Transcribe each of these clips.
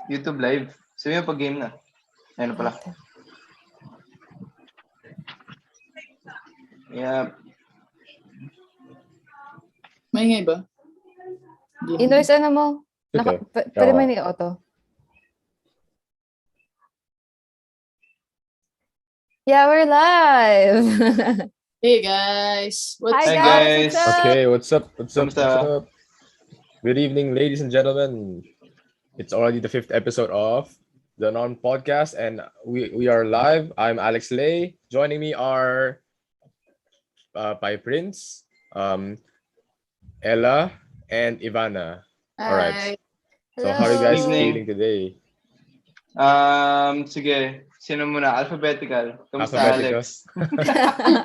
YouTube live. Sabi mo pag game na. Ayun pala. Yeah. Maingay ba? Inoise ano mo? Okay. Pwede mo yung auto. Yeah, we're live. Hey guys. Hi Hi, guys. guys. What's up? Okay, what's up? What's Kamusta? up? Good evening, ladies and gentlemen. It's already the 5th episode of the Non Podcast, and we are live. I'm Alex Lay. Joining me are Pai Prince, Ella, and Ivana. All right. So how are you guys Evening. feeling today? Sige. Sino muna? Alphabetical. Kamusta, Alphabetical. Alex?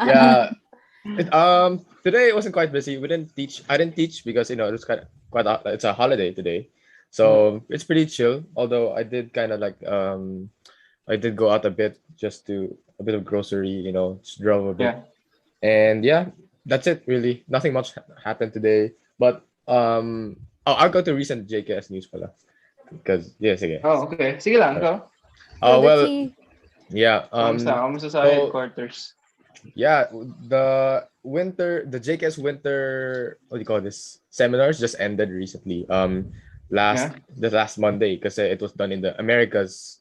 Yeah. Today it wasn't quite busy. We didn't teach. I didn't teach because it was it's a holiday today, so it's pretty chill. Although I did kind of I did go out a bit just to a bit of grocery. Just drove a bit, and yeah, that's it really. Nothing much happened today. But I'll go to recent JKS news pala because sige. Oh, okay. Sige lang, go. Well, yeah. Kamusta sa headquarters? Yeah, the JKS winter, what do you call this? Seminars just ended recently. The last Monday because it was done in the Americas,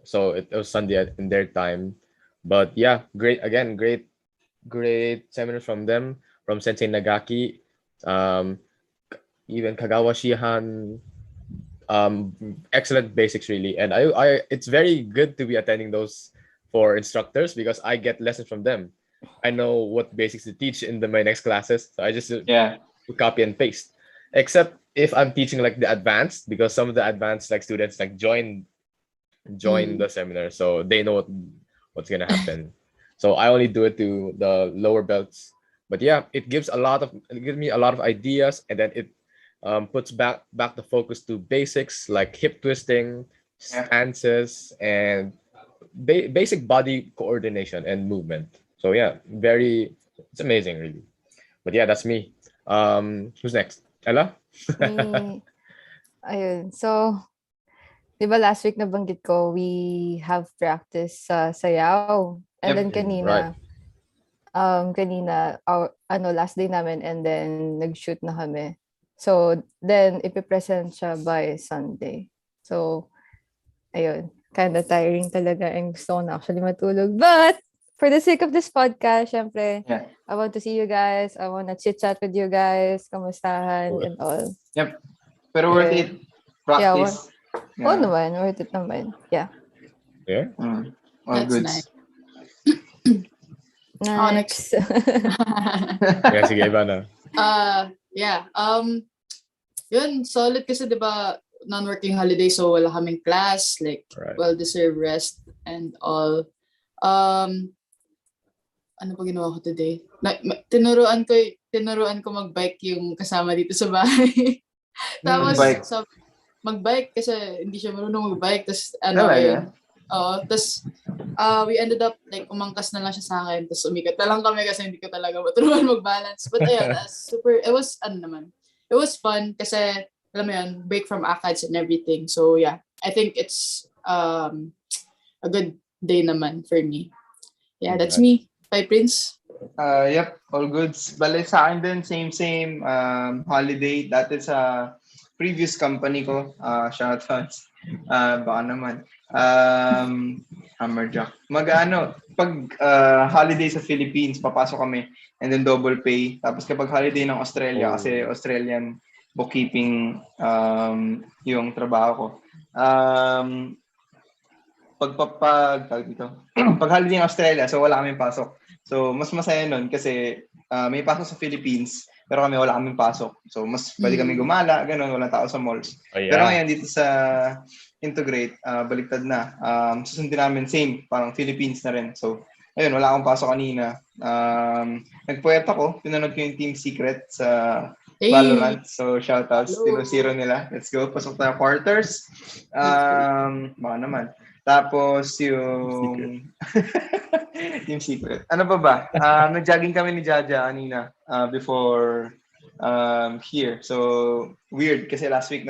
so it was Sunday in their time. But yeah, great seminars from them, from Sensei Nagaki, even Kagawa Shihan. Excellent basics really, and I it's very good to be attending those for instructors because I get lessons from them. I know what basics to teach in my next classes, so I just copy and paste. Except if I'm teaching like the advanced, because some of the advanced students join the seminar, so they know what's gonna happen. So I only do it to the lower belts. But yeah, it gives me a lot of ideas, and then it puts back the focus to basics like hip twisting, stances, and basic body coordination and movement. So yeah, it's amazing really. But yeah, that's me. Who's next? Ella? Ayun. So, di ba last week nabanggit ko, we have practice sa sayaw. And then kanina, last day namin, and then nag-shoot na kami. So, then ipipresent siya by Sunday. So, ayun. Kind of tiring talaga and gusto ko na actually matulog. But, for the sake of this podcast, syempre, I want to see you guys. I want to chit-chat with you guys. Kamustahan and all. Yep. Pero worth it. Practice. Oo naman. Worth it naman. Yeah. Yeah? All That's good. nice. Next. Yeah, sige, Ivana. Yeah. Yun, solid kasi 'di ba non-working holiday, so wala kaming class, well-deserved rest and all. Ano pa ginawa ko today? Tinuruan ko mag-bike yung kasama dito sa bahay. Tapos mag-bike kasi hindi siya marunong mag-bike. Tapos we ended up umangkas na lang siya sa akin. Tapos umikat na lang kami kasi hindi ko talaga maturuan mag-balance. But ayun, it was fun kasi alam mo yun, break from ACADS and everything. So yeah, I think it's a good day naman for me. Yeah, that's me. Bye, Prince. Yep, all goods. Bale sa akin din, same holiday. Dati sa previous company ko, shoutouts. Baka naman. Hammerjack. Pag holiday sa Philippines, papasok kami and then double pay. Tapos kapag holiday ng Australia, kasi Australian bookkeeping yung trabaho ko. Pag holiday ng Australia, so wala kaming pasok. So mas masaya nun kasi may pasok sa Philippines, pero kami wala kaming pasok. So mas pwede kami gumala, ganun, walang tao sa malls. Pero ngayon dito sa Integrate, baliktad na. Susundin namin same, parang Philippines na rin. So ayun, wala akong pasok kanina. Nagpuyat ako, pinanood ko yung Team Secret sa Valorant. So shoutouts, tinusiro nila. Let's go, pasok tayo quarters. Baka naman. Tapos yung yung secret. Ano ba? Nag-jogging kami ni Jaja kanina before here. So weird kasi last week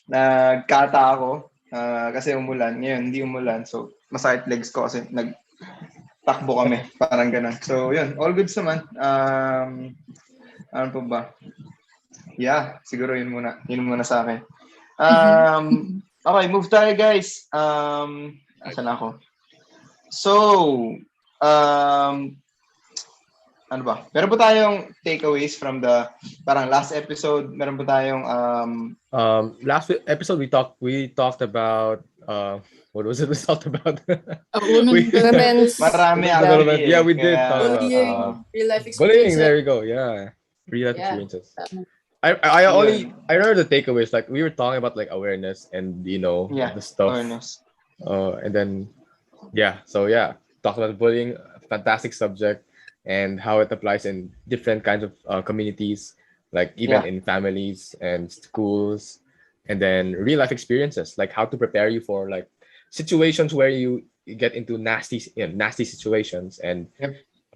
nagkata ako. kasi umulan. Ngayon, hindi umulan. So, masakit legs ko kasi nagtakbo kami. Parang ganun. So, yun. All goods naman. Ano pa ba? Yeah, siguro yun muna. Yun muna sa akin. Okay, move tayo guys. Asan ako? So, ano ba? Meron po tayong takeaways from the parang last episode. Meron po tayong last episode we talked about what was it we talked about? Women's marami development. Yeah, we did talk bullying, about real life bullying. experiences. There we go. Yeah, real life experiences. I remember the takeaways. Like we were talking about like awareness and the stuff. Awareness. And then talked about bullying, fantastic subject, and how it applies in different kinds of communities, like even in families and schools, and then real life experiences, like how to prepare you for like situations where you get into nasty situations and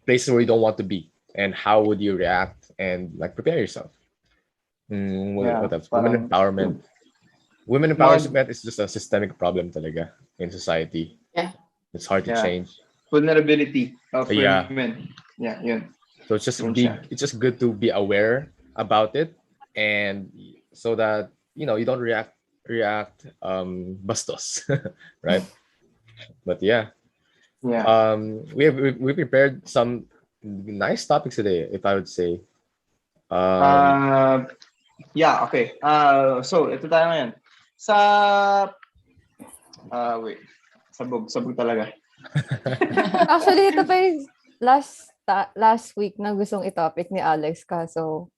places where you don't want to be, and how would you react and like prepare yourself. What else? Women empowerment. Women empowerment is just a systemic problem talaga in society. Yeah. It's hard to change. Vulnerability of women. Yeah, yun. So it's just good to be aware about it, and so that you don't react bastos, right? But we prepared some nice topics today, if I would say. Okay. So ito tayo ngayon. Wait. Sabog talaga. Actually, ito pa yung last week na gustong i-topic ni Alex kaso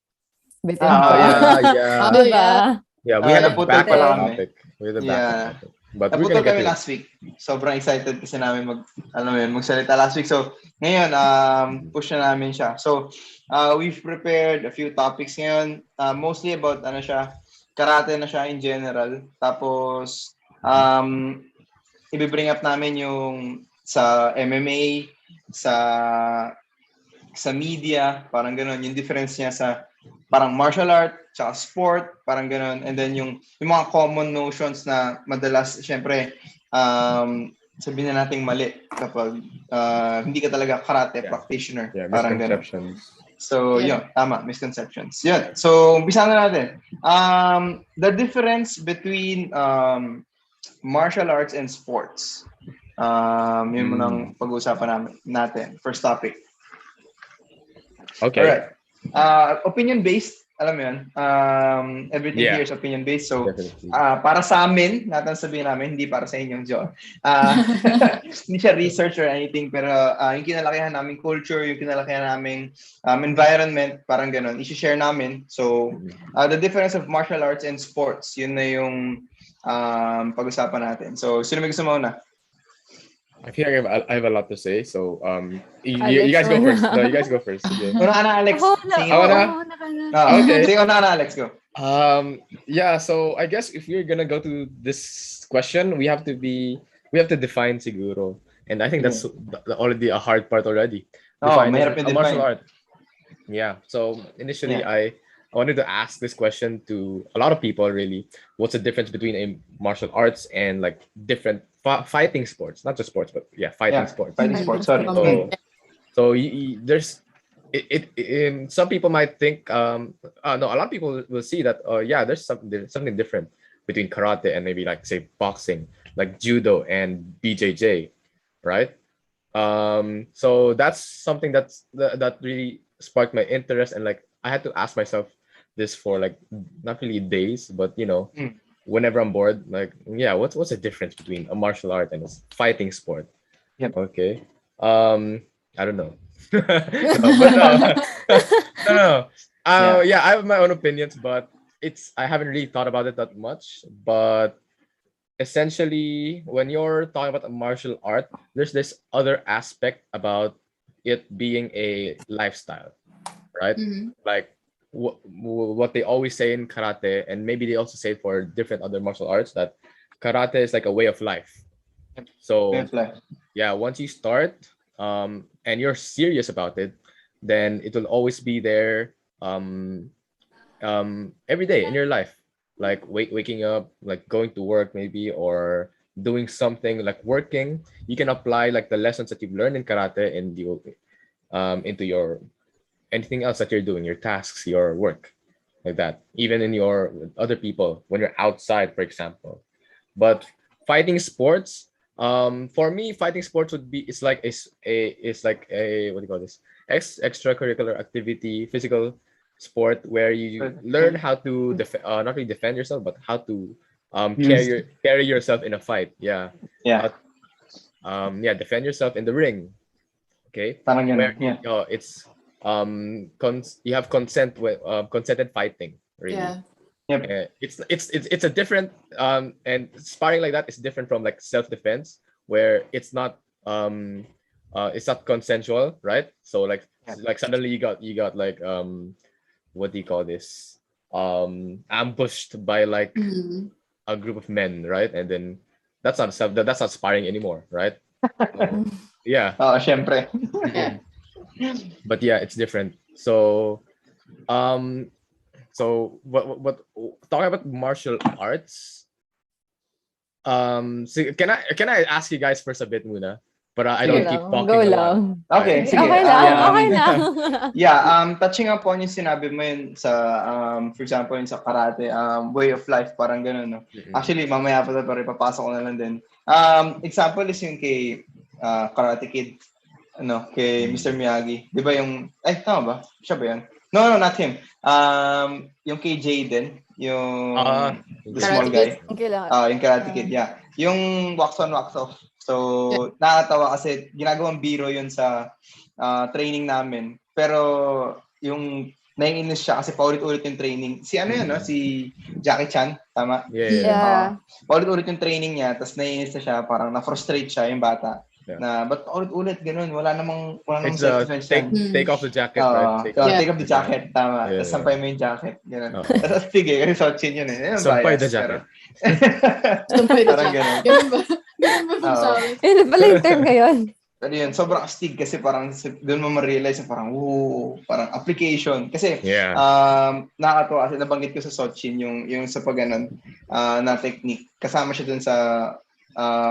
bitin pa. Yeah, we had a backup topic. We had a backup topic. But we're gonna get kami last week. Sobrang excited kasi namin magsalita last week. So, ngayon, push na namin siya. So, we've prepared a few topics ngayon. Mostly about, karate na siya in general. Tapos, i-bring up namin yung sa MMA, sa media, parang gano'n. Yung difference niya sa parang martial art, tsaka sport, parang gano'n. And then yung mga common notions na madalas, syempre, sabihin na nating mali kapag hindi ka talaga karate practitioner. Parang gano'n. So, yun, tama, misconceptions. Yun. So, umpisa na natin. The difference between martial arts and sports. Yun munang pag-uusapan natin. First topic. Okay. Alright. Opinion-based, alam mo yun. Everything here is opinion-based. So, para sa amin, natin sabihin namin, hindi para sa inyong John. Hindi siya research or anything, pero yung kinalakihan namin culture, yung kinalakihan namin environment, parang ganun, i-share namin. So, the difference of martial arts and sports, yun na yung pag-usapan natin. So, sino may gusto mauna? I feel like I have a lot to say, so you guys go first. No, you guys go first. Okay. Una ka na, Alex. Okay. Sige, una ka na, Alex. Go. So I guess if we're gonna go to this question, we have to define siguro, and I think that's already a hard part already. Mahirap a martial art. Yeah. So initially, I wanted to ask this question to a lot of people. Really, what's the difference between a martial arts and like different fighting sports? Not just sports, but fighting sports. Fighting sports. Sorry. So there's some people might think no, a lot of people will see that there's something different between karate and maybe like say boxing, like judo and BJJ, right? So that's something that really sparked my interest, and like I had to ask myself this for like not really days, but whenever I'm bored, like what's the difference between a martial art and a fighting sport? Okay. I don't know. No. I have my own opinions, but I haven't really thought about it that much. But essentially, when you're talking about a martial art, there's this other aspect about it being a lifestyle, right? Like what they always say in karate, and maybe they also say for different other martial arts, that karate is like a way of life. So once you start and you're serious about it, then it will always be there every day in your life. like waking up, like going to work maybe, or doing something like working, you can apply like the lessons that you've learned in karate into your anything else that you're doing, your tasks, your work, like that. Even in your other people when you're outside, for example. But fighting sports, for me, fighting sports would be it's like a what do you call this? Extracurricular activity, physical sport where you learn how to not really defend yourself, but how to carry yourself in a fight. Yeah. Yeah. Defend yourself in the ring. Okay. Parang Where ganun. Yeah. it's you have consent with consented fighting, really. Yeah. Yep. It's a different and sparring like that is different from like self-defense where it's not consensual, right? So like suddenly you got like what do you call this, ambushed by like a group of men, right? And then that's not sparring anymore, right? So, yeah. Syempre. Yeah. But yeah, it's different. So what talking about martial arts, so can I ask you guys first a bit muna? But I don't keep talking Go a lot. lang. Okay, sige. Okay lang. Touching upon yung sinabi mo yun sa, for example, yun sa karate, way of life, parang ganun, no? Actually, mamaya pa papasok ko na lang din. Example is yung kay Karate Kid, kay Mr. Miyagi. Di ba yung, tama ba? Siya ba yun? No, not him. Yung kay Jaden, yung the small guy. Yung Karate Kid, yeah. Yung wax on, wax off. So, nakakatawa kasi ginagawang biro yun sa training namin. Pero, yung naiinis siya kasi paulit-ulit yung training. Si si Jackie Chan, tama? Yeah. Paulit-ulit yung training niya, tapos naiinis na siya, parang na-frustrate siya yung bata. Yeah. Na, ba't ulit-ulit ganun? Wala namang self-defense. Take off the jacket, right? Take off the jacket, tama. Tapos sampay mo yung jacket. Ganun. Tapos sige, kasi Sochin yun eh. Sampay the jacket. Sampay the jacket. Ganun ba? Ganun ba sabi? Yun pala yung term ngayon. Pero yun, sobrang astig kasi parang doon mo ma-realize parang parang application. Kasi nakakatawa kasi nabanggit ko sa Sochin yung sa pagganon na technique. Kasama siya dun sa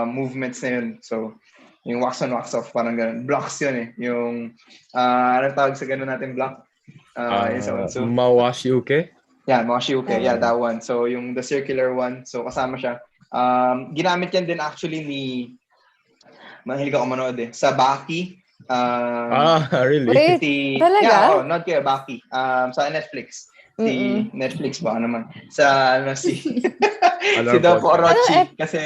movements na yun. So, yung wax on, wax off, parang ganun. Blocks yun eh. Yung, anong tawag sa ganun natin block? Mawashiuke? Yeah, Mawashiuke. Yeah, that one. So, yung the circular one. So, kasama siya. Ginamit yan din actually mahilig ako manood eh. Sa Baki. Really? Wait, talaga? Yeah, not kaya Baki. Sa Netflix. Si Netflix ba naman? Sa si Dopo Orochi. Kasi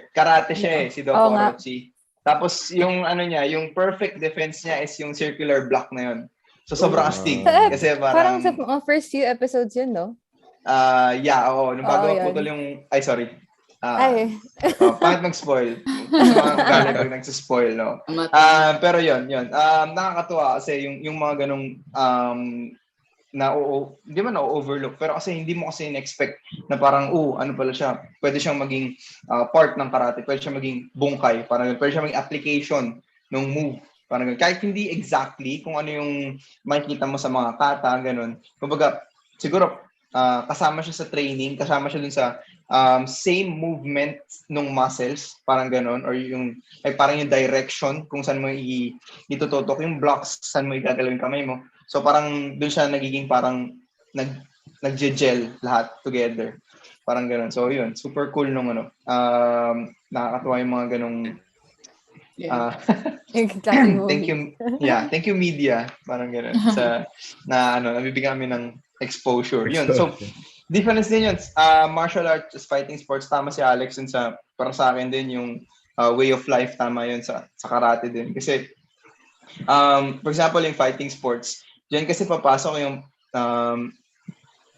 karate siya eh. Si Dopo Orochi. Tapos yung yung perfect defense niya is yung circular block na yun. So sobrang astig. Kasi parang sa first few episodes yun, no? Nung bago putol yung sorry. Pangit mag-spoil. Galing pag nagsispoil, no? Pero yun. Nakakatuwa kasi yung mga ganong hindi man na-overlook, pero kasi hindi mo kasi in-expect na parang, ano pala siya, pwede siyang maging part ng karate, pwede siyang maging bungkay, parang pwede siyang maging application ng move. Parang kahit hindi exactly kung ano yung makikita mo sa mga kata, ganun. Kumbaga, siguro, kasama siya sa training, kasama siya dun sa same movement ng muscles, parang ganun, or yung, parang yung direction kung saan mo itututok, yung blocks, saan mo igagalaw yung kamay mo. So parang doon siya nagiging parang nag-gel lahat together. Parang gano'n. So yun, super cool nung nakakatuwa yung mga ganong thank you. Yeah, thank you media. Parang gano'n. Nabibigyan kami ng exposure. Yun. So difference din yun. Martial arts, fighting sports, tama si Alex yun para sa akin din yung way of life, tama yun sa karate din. Kasi for example, yung fighting sports, diyan kasi papasok yung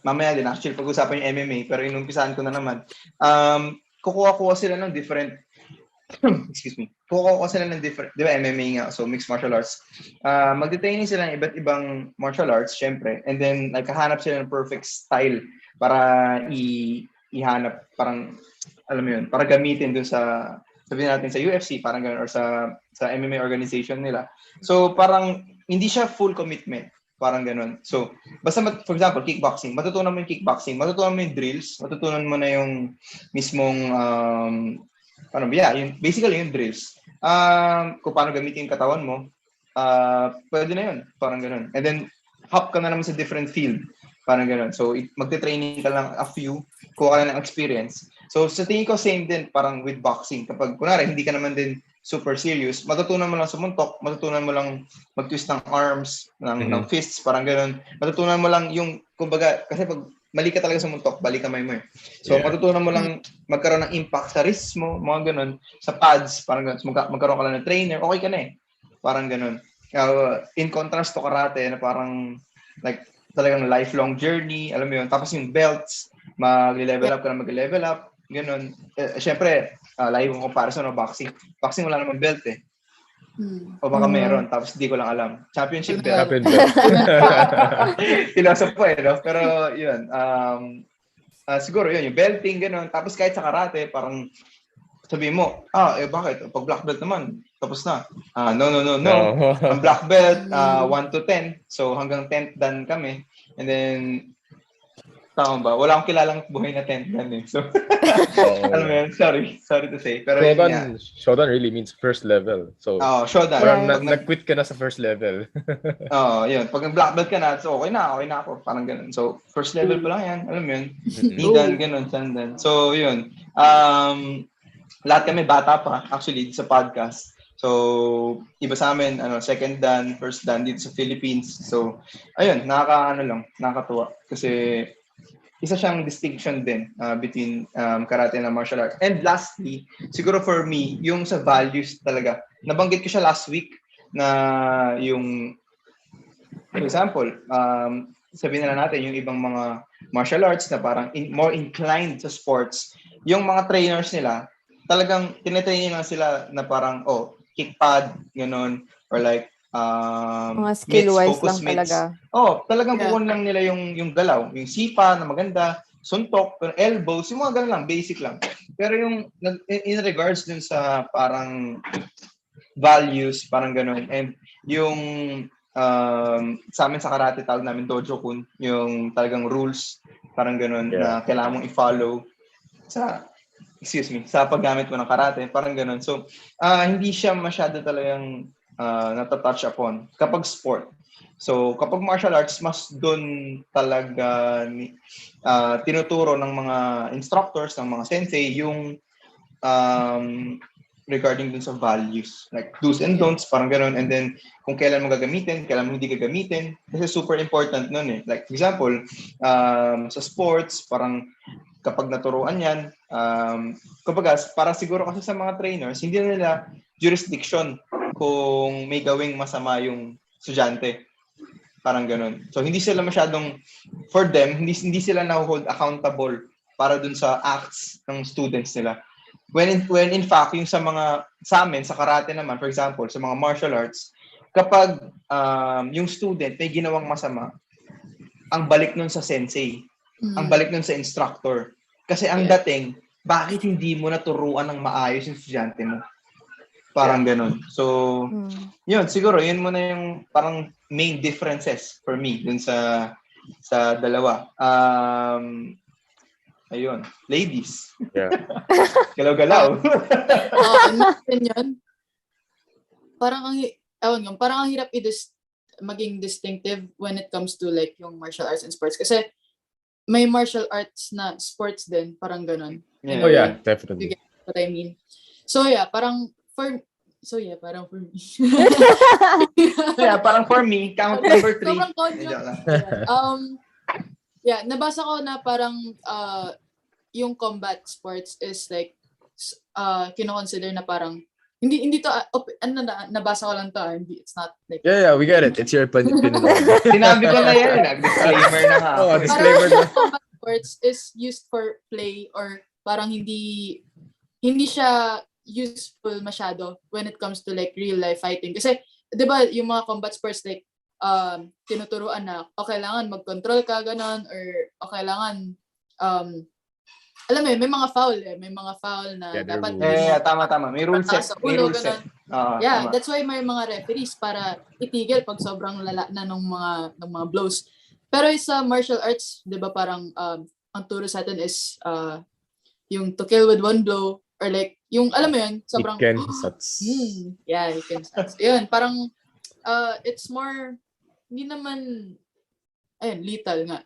mamaya din actually pag-usapan yung MMA pero inumpisahan ko na naman. Kukuha sila ng different excuse me. Kukuha sila ng different, di ba MMA nga, so mixed martial arts. Magde-training sila ng iba't ibang martial arts syempre, and then naghahanap sila ng perfect style para ihanap, parang alam mo yun, para gamitin dun sa sabihin natin sa UFC, parang gano'n, or sa MMA organization nila. So parang hindi siya full commitment. Parang ganun. So, basta for example, kickboxing, matutunan mo yung kickboxing, matutunan mo yung drills, matutunan mo na yung mismong, basically yung drills. Kung paano gamitin yung katawan mo, pwede na yun. Parang ganun. And then, hop ka na naman sa different field. Parang ganun. So, magte-training ka lang a few, kuha ka na ng experience. So, sa tingin ko, same din, parang with boxing. Kapag, kunwari, hindi ka naman din super serious, matutunan mo lang sumuntok, matutunan mo lang mag-twist ng arms, ng fists, parang gano'n. Matutunan mo lang yung, kumbaga, kasi pag mali ka talaga sumuntok, balik kamay mo eh. So, matutunan mo lang magkaroon ng impact sa wrist mo, mga gano'n, sa pads, parang gano'n. So, magkaroon ka lang ng trainer, okay ka na eh. Parang gano'n. In contrast to karate, na parang, like, talagang lifelong journey, alam mo yun. Tapos yung belts, mag-level up ka na mag-level up, gano'n. Siyempre, layo yung comparison ng boxing. Boxing wala namang belt eh. O baka meron, tapos hindi ko lang alam. Championship belt. Philosophy po eh, no? Pero yun, siguro yun, yung belting, gano'n. Tapos kahit sa karate, parang sabi mo, bakit? Pag black belt naman, tapos na. No. Ang black belt, 1 to 10. So hanggang 10th dan kami. And then, tama ba? Wala akong kilalang buhay na 10th dan eh. So, alam mo yun, sorry to say. Pero Shodan really means first level. So, Shodan. Parang nag-quit ka na sa first level. Yun. Pag black belt ka na, so okay na ako. Parang ganun. So, first level pa lang yan. Alam mo yun? Nidan, ganun, sandan. So, yun. Lahat kami bata pa, actually, sa podcast. So, iba sa amin, second dan, first dan dito sa Philippines. So, ayun, nakakatuwa. Kasi, isa siyang distinction din between karate and martial arts. And lastly, siguro for me, yung sa values talaga. Nabanggit ko siya last week na yung, for example, sabihin na natin yung ibang mga martial arts na parang more inclined sa sports, yung mga trainers nila, talagang tinetraining lang sila na parang, kick pad, gano'n, or like, mga skill-wise lang talaga. Talagang kukunin lang nila yung galaw, yung sipa na maganda, suntok, elbows, yung mga ganun lang, basic lang. Pero yung in regards dun sa parang values, parang ganun, and yung sa amin sa karate tawag namin dojo-kun, yung talagang rules, parang ganun, na kailangan mong i-follow sa paggamit mo ng karate, parang ganun. So, hindi siya masyado talagang natatouch upon kapag sport. So, kapag martial arts, mas doon talaga tinuturo ng mga instructors, ng mga sensei, yung regarding dun sa values. Like, do's and don'ts, parang ganun. And then, kung kailan mo gagamitin, kailan mo hindi gagamitin. Kasi super important nun eh. Like, for example, sa sports, parang kapag naturuan yan, kumbaga, para siguro kasi sa mga trainers, hindi na nila jurisdiction kung may gawing masama yung estudyante. Parang ganun. So, hindi sila masyadong, for them, hindi sila na-hold accountable para dun sa acts ng students nila. When in fact, yung sa amin, sa karate naman, for example, sa mga martial arts, kapag yung student may ginawang masama, ang balik nun sa sensei, ang balik nun sa instructor. Kasi ang dating, bakit hindi mo naturuan ng maayos yung estudyante mo? Parang ganun. So, yun, siguro, yun muna yung parang main differences for me dun sa dalawa. Ayun, ladies. Yeah. Galaw-galaw. Yun. Parang ang hirap maging distinctive when it comes to like yung martial arts and sports. Kasi may martial arts na sports din, parang ganun. Yeah. Definitely. You get what I mean? So yeah, parang for me. Parang for me, count number 3. Nabasa ko na parang yung combat sports is like kino-consider na parang hindi to nabasa ko lang to, it's not like we get it, it's your opinion. Sinabi ko na yan, disclaimer na nga. Disclaimer na. Combat sports is used for play or parang hindi siya useful masyado when it comes to like real life fighting, kasi 'di ba yung mga combat sports like tinuturuan na kailangan mag-control ka ganon, or kailangan alam mo may mga foul may mga foul na dapat tama. May rule set. May rule set. Tama. That's why may mga referees para itigil pag sobrang lala na ng mga blows. Pero sa martial arts, 'di ba parang ang turo sa atin is yung to kill with one blow or like yung alam mo yun, sobrang Ikensatsu. Ikensatsu. Yun, parang it's more hindi naman lethal nga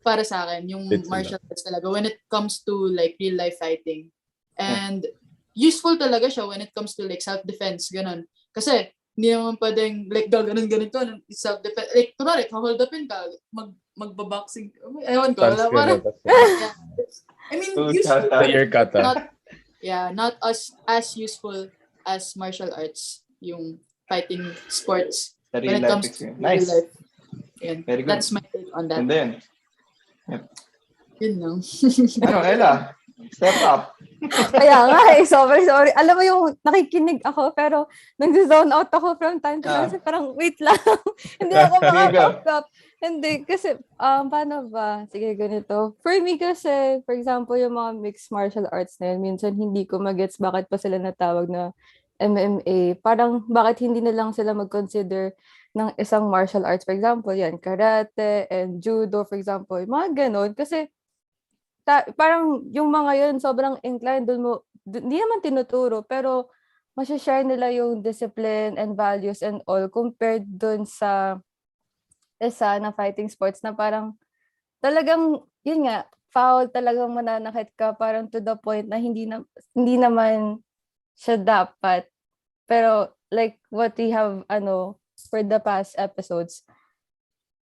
para sa akin yung martial arts talaga when it comes to like real life fighting. And useful talaga siya when it comes to like self-defense, ganun. Kasi hindi naman pwedeng like ganito self-defense. Like kunwari, hold upin ka, magbaboxing. Ewan ko. I mean, useful. Not as useful as martial arts, yung fighting sports when it comes to real life. Yan. Very good. That's my take on that. And then, yun lang. Ella? Step up. Kaya nga sorry. Alam mo yung nakikinig ako pero nag-zone out ako from time to time kasi parang wait lang. Hindi ako makapag-up. Hindi kasi paano ba? Sige ganito. For me kasi, for example, yung mga mixed martial arts na yun, minsan hindi ko magets bakit pa sila natawag na MMA. Parang bakit hindi na lang sila mag-consider ng isang martial arts. For example, yan, karate and judo, for example. Mga ganun. Kasi parang yung mga yun, sobrang inclined doon mo, hindi naman tinuturo, pero masashare nila yung discipline and values and all compared doon sa isa na fighting sports na parang talagang, yun nga, foul, talagang mananakit ka, parang to the point na hindi naman siya dapat. Pero like what we have, for the past episodes,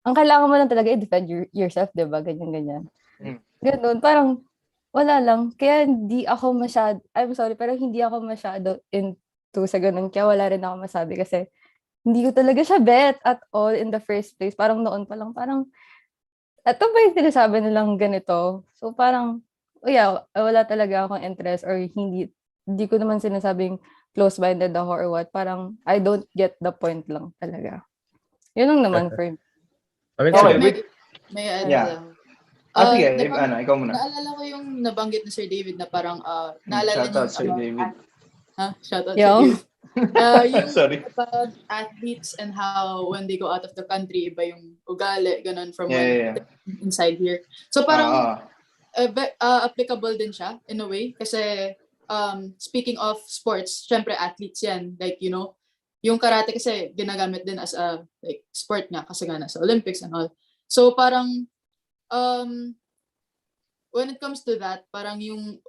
ang kailangan mo lang talaga i-defend yourself, diba? Ganyan. Ganun, parang wala lang. Kaya hindi ako I'm sorry, pero hindi ako masyado into sa ganun. Kaya wala rin ako masabi kasi hindi ko talaga siya bet at all in the first place. Parang noon pa lang, parang ito ba yung sinasabi nilang ganito? So parang, wala talaga akong interest or hindi ko naman sinasabing close-minded ako or what. Parang, I don't get the point lang talaga. Yun lang naman for me. May lang. Sige, ikaw muna. Naalala ko yung nabanggit ni Sir David na parang, naalala niyo Sir David. Shoutout Sir David. Yung sorry. About athletes and how when they go out of the country, iba yung ugali, ganun from inside here. So parang, applicable din siya in a way kasi speaking of sports, syempre athletes yan. Like, yung karate kasi ginagamit din as a like sport nga kasi nga nasa Olympics and all. So parang when it comes to that, parang yung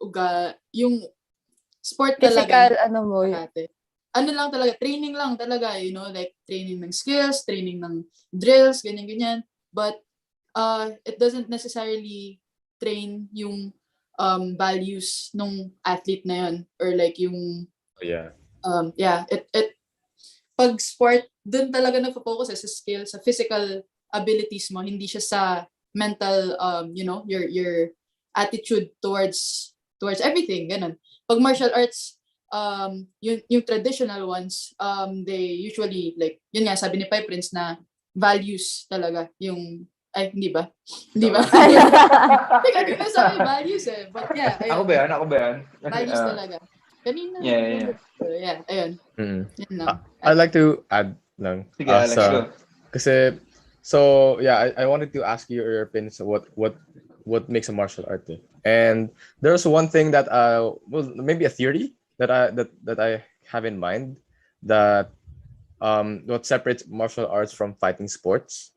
sport physical, talaga karate. Lang talaga, training lang talaga, like training ng skills, training ng drills, ganyan. But it doesn't necessarily train yung values nung athlete na yun or like yung pag sport dun talaga nagfo-focus sa skill, sa physical abilities mo, hindi siya sa mental your attitude towards everything, ganun. Pag martial arts, yung traditional ones, they usually like yun nga sabi ni Pai Prince na values talaga yung hindi ba? Teka, di ba sabi values But yeah, ayun. Ako ba yan? Values talaga. Kanina. Yeah, ayun. Yan lang. I'd like to add lang. Sige, Alex, go. Kasi, I wanted to ask you your opinions what makes a martial art. And there's one thing that maybe a theory that I have in mind that what separates martial arts from fighting sports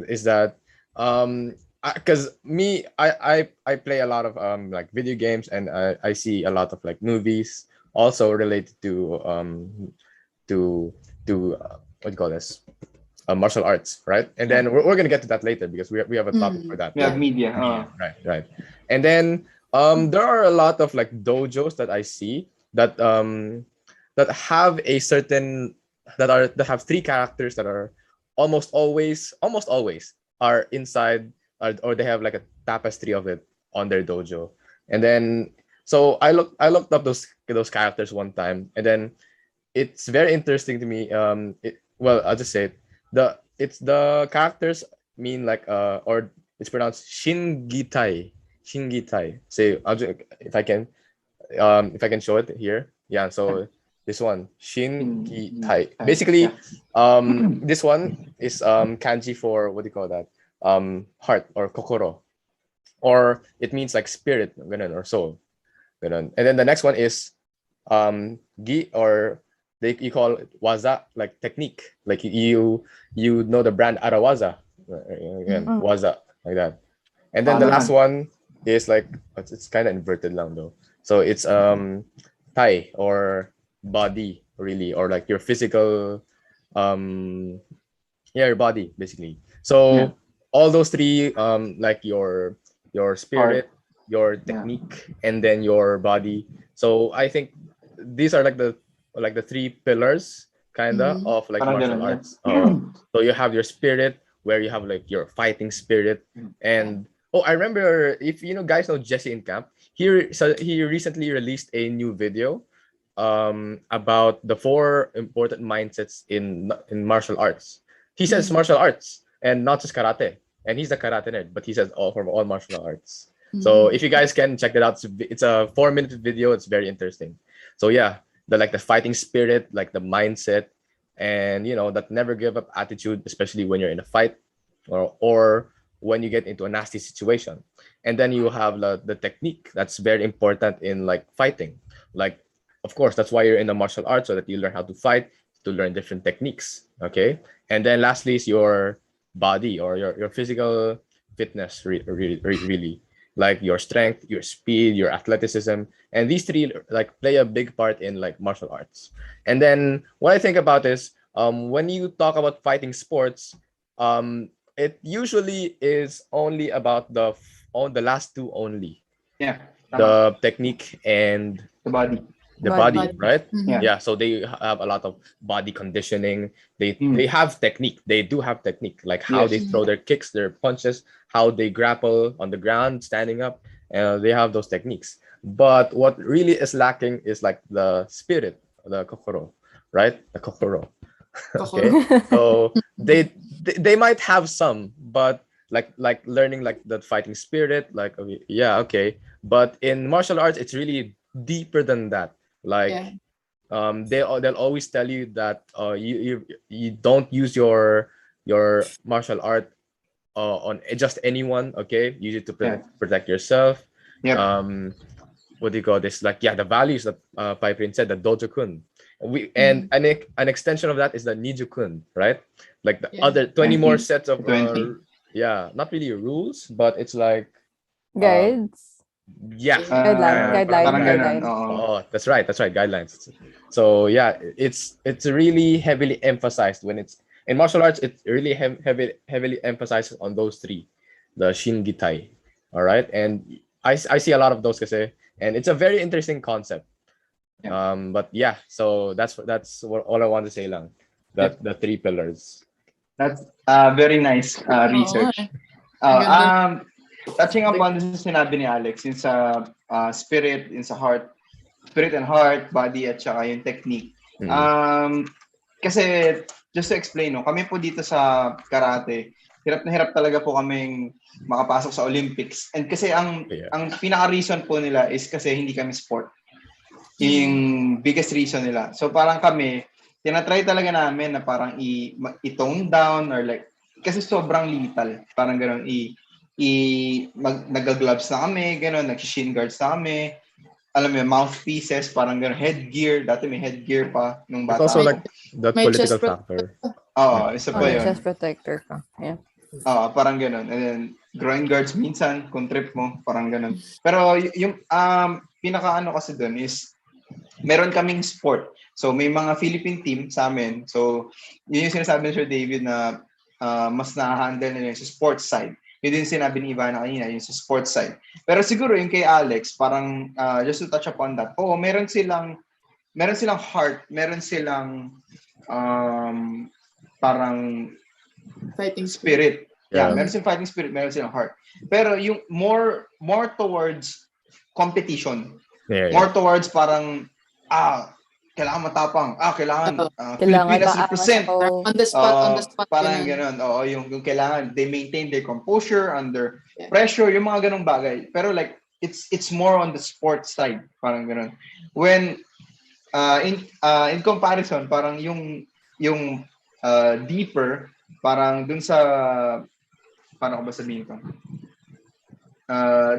is that because I play a lot of like video games and I see a lot of like movies also related to what do you call this martial arts, right? And then we're gonna get to that later because we have a topic for that. We have media. Right. And then there are a lot of like dojos that I see that have a certain that have three characters that are almost always are inside or they have like a tapestry of it on their dojo. And then so I looked up those characters one time, and then it's very interesting to me. I'll just say it's the characters mean like or it's pronounced Shingitai. Shingitai. Say, if I can show it here. Yeah, so this one, Shingitai. Basically, this one is kanji for, what do you call that? Heart or kokoro. Or it means like spirit, ganun, or soul. Ganun. And then the next one is gi, or you call it waza, like technique. Like you know the brand Arawaza. Again, waza, like that. And then the last one is like, it's kind of inverted lang though. So it's tai, or body, really, or like your physical your body, basically. So all those three, like your spirit, your technique, and then your body. So I think these are like the three pillars kinda of like martial arts. So you have your spirit, where you have like your fighting spirit, and I remember, if you know, guys know Jesse in Camp, he recently released a new video about the 4 important mindsets in martial arts. He says martial arts and not just karate, and he's a karate nerd, but he says all martial arts. So if you guys can check that out, it's a 4-minute video. It's very interesting. So yeah, the fighting spirit, like the mindset, and that never give up attitude, especially when you're in a fight, or when you get into a nasty situation. And then you have the technique that's very important in like fighting. Like, of course, that's why you're in the martial arts, so that you learn how to fight, to learn different techniques. Okay. And then lastly is your body, or your physical fitness, really, like your strength, your speed, your athleticism. And these three like play a big part in like martial arts. And then what I think about is, when you talk about fighting sports, it usually is only about the last two only. Yeah. The technique and the body. The body, right? Yeah. So they have a lot of body conditioning. They have technique. They do have technique, like how they throw their kicks, their punches, how they grapple on the ground, standing up. They have those techniques. But what really is lacking is like the spirit, the kokoro, right? The kokoro. Okay. So they might have some, but like learning like the fighting spirit, like, okay. But in martial arts, it's really deeper than that. Like they'll always tell you that you don't use your martial art on just anyone. Okay, use it to protect yourself. What do you call this? Like, the values that Piperin said, the dojo-kun. And an extension of that is the niju-kun, right? Like the other 20 more sets of 20. Not really rules, but it's like guides. Guidelines. Oh, that's right. Guidelines. So it's really heavily emphasized when it's in martial arts. It really heavily emphasizes on those three, the Shingitai. All right, and I see a lot of those kasi, and it's a very interesting concept. But so that's what all I want to say lang. That the three pillars. That's very nice research. Touching upon this sinabi ni Alex, yung sa spirit, yung sa heart, spirit and heart, body, at saka yung technique. Kasi, just to explain, kami po dito sa karate, hirap na hirap talaga po kaming makapasok sa Olympics. And kasi ang pinaka-reason po nila is kasi hindi kami sport. Yung biggest reason nila. So parang kami, tinatry talaga namin na parang i-tone down, or like, kasi sobrang lethal. Parang gano'n, nag-gloves na kami, gano'n, nag-shin guards na kami. Alam mo, mouthpieces, parang gano'n, headgear. Dati may headgear pa nung bata. It's also like the political factor. Isa pa yun. Chest protector ka. Yeah. Parang gano'n. And then, groin guards minsan, kung trip mo, parang gano'n. Pero yung pinaka-ano kasi dun is, meron kaming sport. So, may mga Philippine team sa amin. So, yun yung sinasabi ni Sir David na mas na-handle nila yung sa sports side. Yun din sinabi ni Ivana kanina, yung sa sports side. Pero siguro yung kay Alex, parang just to touch upon that, meron silang heart, meron silang parang fighting spirit. Meron silang fighting spirit, meron silang heart. Pero yung more towards competition. More towards parang kailangan matapang. Kailangan Kailangan Pilipinas represent. On the spot. Parang ganun. Oo, yung kailangan they maintain their composure under pressure, yung mga ganung bagay. Pero like it's more on the sports side, parang ganun. When in comparison, parang yung deeper, parang dun sa paano ko ba sabihin ko?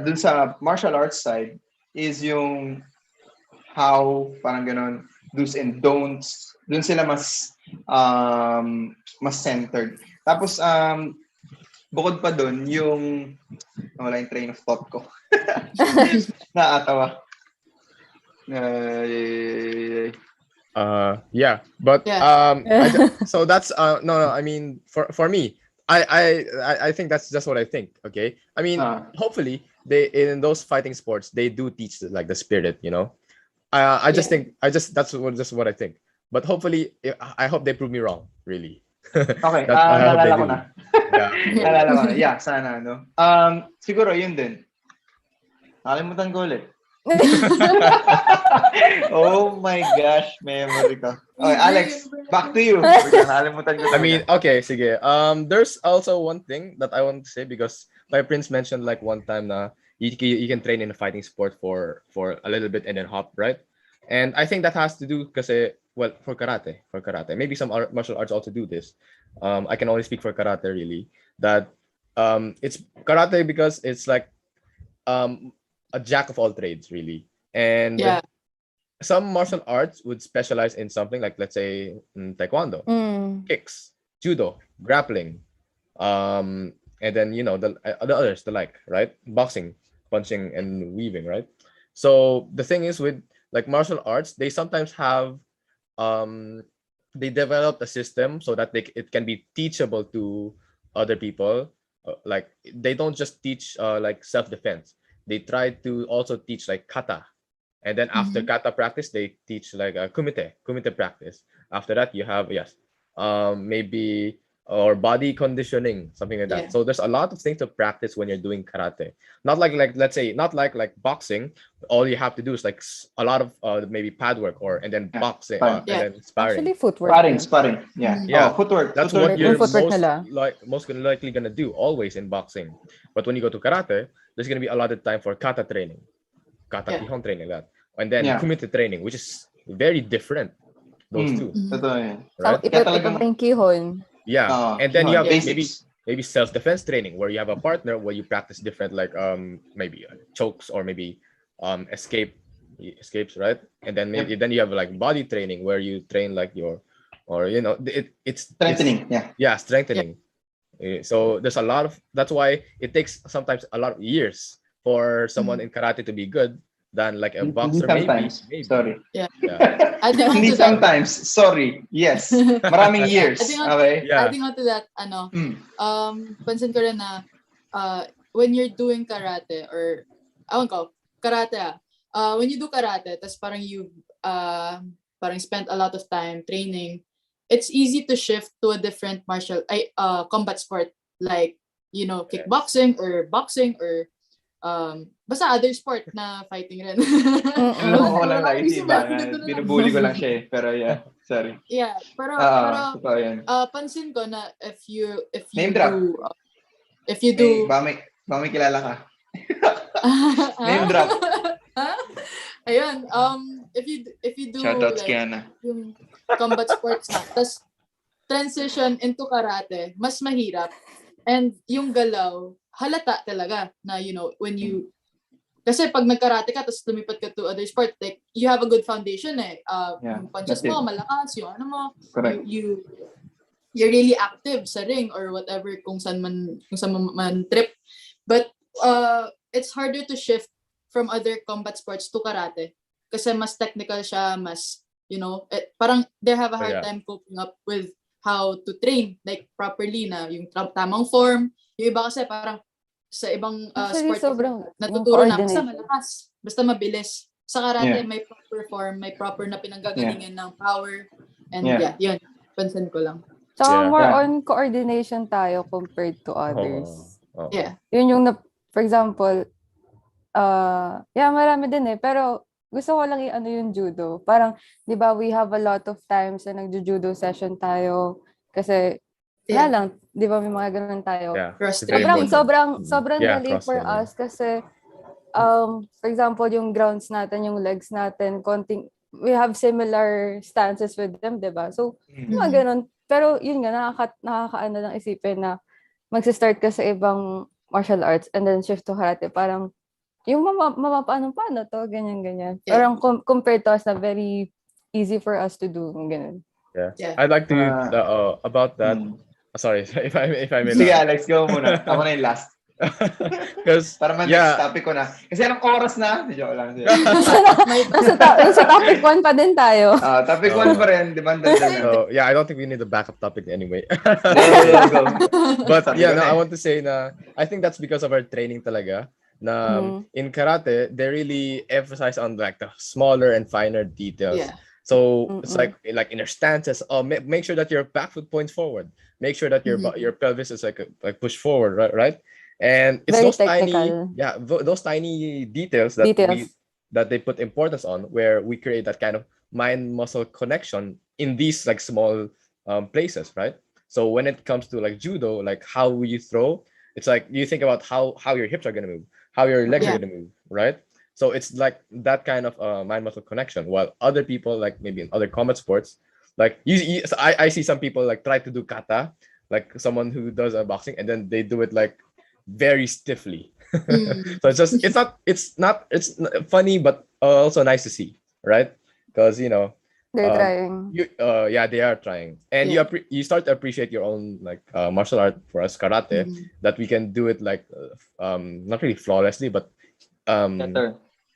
Dun sa martial arts side is yung how, parang ganun, do's and don'ts. Dun sila mas centered. Tapos bukod pa dun, yung wala yung train of thought ko. Nakatawa. But so that's no, I mean for me, I think that's just what I think. Okay, I mean hopefully they in those fighting sports they do teach like the spirit, you know. I just think that's just what I think. But hopefully I hope they prove me wrong, really. Okay, I hope they naalala do. ko na. Yeah. Naalala ko na. Yeah, sana no. Siguro yun din. Nakalimutan ko ulit. Oh my gosh, memory ko. Okay, Alex, back to you. Nakalimutan ko. I mean, okay, sige. There's also one thing that I want to say because my prince mentioned like one time na you can train in a fighting sport for a little bit and then hop, right? And I think that has to do because for karate. Maybe some martial arts also do this. I can only speak for karate really. That it's karate because it's like a jack of all trades really. And some martial arts would specialize in something like, let's say, taekwondo, kicks, judo, grappling, and then the others, the like, right? Boxing, punching and weaving, right? So the thing is with like martial arts, they sometimes have they develop a system so that it can be teachable to other people. Like they don't just teach like self-defense. They try to also teach like kata. And then after kata practice, they teach like a kumite practice. After that, you have maybe or body conditioning, something like that. So there's a lot of things to practice when you're doing karate. Not like let's say not like boxing. All you have to do is like a lot of maybe pad work and then boxing and then sparring. Actually, footwork. Sparring. Yeah. Footwork. That's footwork. what you're most likely gonna do always in boxing. But when you go to karate, there's gonna be a lot of time for kata training. Kata kihon training that. And then kumite training, which is very different. Those two. Right? Iba yung kihon. Yeah. And then you have maybe self-defense training where you have a partner where you practice different like maybe chokes or maybe escapes, right? And then then you have like body training where you train like it's strengthening. Strengthening. So there's a lot of that's why it takes sometimes a lot of years for someone in karate to be good than like a boxer. Sometimes. Maybe. Sorry. Hindi sometimes. Sorry. Yes. Maraming years. Okay. Adding on to that, pansin ko rin na when you're doing karate or karate, when you do karate, tas parang you parang spent a lot of time training, it's easy to shift to a different combat sport like kickboxing or boxing or basta other sport na fighting rin. Ko lang na isiba. Binubuli ko lang siya pero sorry. Yeah, pero pansin ko na if you name drop. If you do may kilala ka. Name drop. Ayun, if you do shoutouts like, yung combat sports na, tas transition into karate, mas mahirap. And yung galaw, halata talaga na when you kasi pag nagkarate ka tapos lumipat ka to other sport, like you have a good foundation yung punches mo malakas, yung you're really active sa ring or whatever kung saan man trip, but it's harder to shift from other combat sports to karate kasi mas technical siya, mas parang they have a hard time coping up with how to train like properly na yung tamang form. Yung iba kasi parang sa ibang sport natuturo na basta malakas, basta mabilis. Sa karate may proper form, may proper na pinanggagalingan ng power and yun, pansin ko lang. So more on coordination tayo compared to others. Yeah. Yun yung for example, marami din pero gusto ko lang i-ano yung judo. Parang, di ba, we have a lot of times na nagjo-judo session tayo kasi wala lang, di ba, may mga ganun tayo. Yeah. Cross Very Sobrang, important. sobrang Yeah, relate for cross-training. us kasi, for example, yung grounds natin, yung legs natin, we have similar stances with them, di ba? So, mga ganun. Pero, yun nga, nakakaano lang isipin na magsa-start ka sa ibang martial arts and then shift to karate. Parang, yung paano to, ganyan. Yeah. Parang compared to us na very easy for us to do, ganun. Yeah. I'd like to, about that, sorry, if I may. Sige, Alex, go muna. Ako na yung last. Because, para next topic ko na. Kasi anong oras na? Joke lang. Nasa topic 1 pa din tayo. Topic 1 pa rin. Di ba? So, yeah, I don't think we need a backup topic anyway. Go. But, yeah, no, I want to say na, I think that's because of our training talaga. Na, in karate, they really emphasize on like the smaller and finer details. Yeah. So it's like inner stances. Make sure that your back foot points forward. Make sure that your pelvis is like pushed forward, right? And it's very those technical. those tiny details that that they put importance on, where we create that kind of mind-muscle connection in these like small places, right? So when it comes to like judo, like how you throw, it's like you think about how your hips are gonna move, how your legs are gonna move, right? So it's like that kind of mind-muscle connection. While other people, like maybe in other combat sports, like I see some people like try to do kata, like someone who does boxing, and then they do it like very stiffly. So it's not funny, but also nice to see, right? Because they're trying. They are trying, and you start to appreciate your own like martial art, for us karate, that we can do it like not really flawlessly, but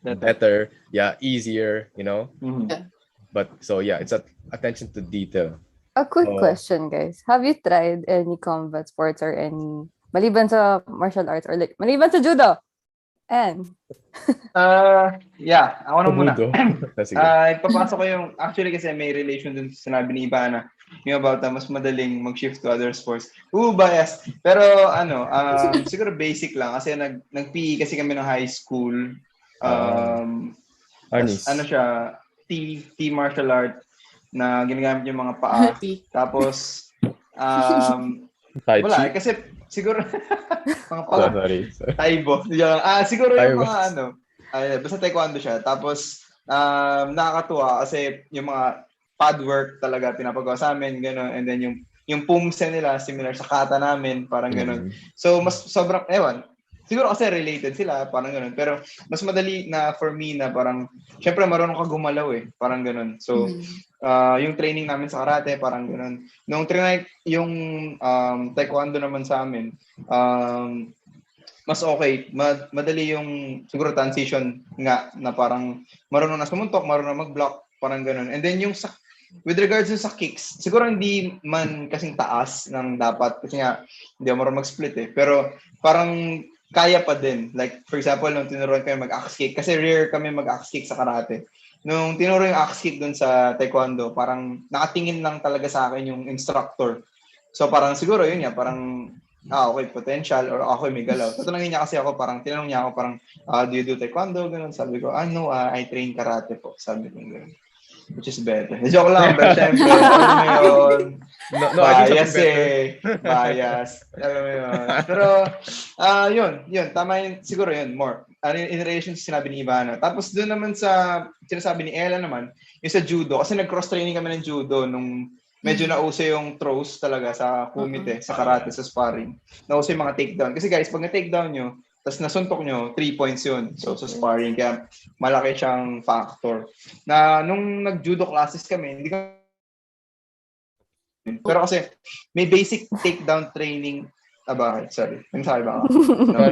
better, easier, But so it's attention to detail. A quick question, guys. Have you tried any combat sports or any maliban sa martial arts or like maliban sa judo? And ako na muna. Ipapasok ko yung actually kasi may relation dun sa sinabi ni Ivana yung about mas madaling mag-shift to other sports. Bias. Pero siguro basic lang kasi nag-PE kasi kami ng high school. Siya T martial art na ginagamit yung mga paa. Tapos wala kasi siguro mga paa. Taibo. Siguro yung mga basta taekwondo siya. Tapos nakakatuwa kasi yung mga pad work talaga pinapagawa sa amin, gano'n. And then yung pumse nila similar sa kata namin, parang gano'n. So mas sobrang siguro kasi related sila, parang gano'n. Pero mas madali na for me na parang syempre marunong ka gumalaw parang gano'n. So yung training namin sa karate parang gano'n. Nung trinay yung taekwondo naman sa amin, mas okay, madali yung siguro transition nga na parang marunong na sumuntok, marunong na mag-block, parang gano'n. And then yung with regards to sa kicks, siguro hindi man kasing taas ng dapat kasi nga hindi ako marunong mag-split pero parang kaya pa din. Like for example, nung tinuruan kami mag-axe kick, kasi rare kami mag-axe kick sa karate. Nung tinuro yung axe kick dun sa taekwondo, parang nakatingin lang talaga sa akin yung instructor. So parang siguro yun nga, parang okay, potential, or okay, may galaw. Tatanungin niya kasi ako, tinanong niya ako, do you do taekwondo? Ganun. Sabi ko, no, I train karate po. Sabi ko, ganun. Which is better. Joke lang, pero syempre, alam mo yun. Bias Bias. Alam mo yun. Pero, yun. Tama yun. Siguro yun, more. In relation sa sinabi ni Ivana. Tapos doon naman sa sinasabi ni Ella naman, yung sa judo. Kasi nag-cross-training kami ng judo nung medyo nauso yung throws talaga sa kumite, sa karate, sa sparring. Nauso yung mga takedown. Kasi guys, pag na-takedown nyo, tapos nasuntok nyo, 3 points yun. So, sa sparring, kaya malaki siyang factor. Na nung nag-judo classes kami, hindi kami... Pero kasi, may basic takedown training. Bakit? Sorry. May sabi ba ako? No.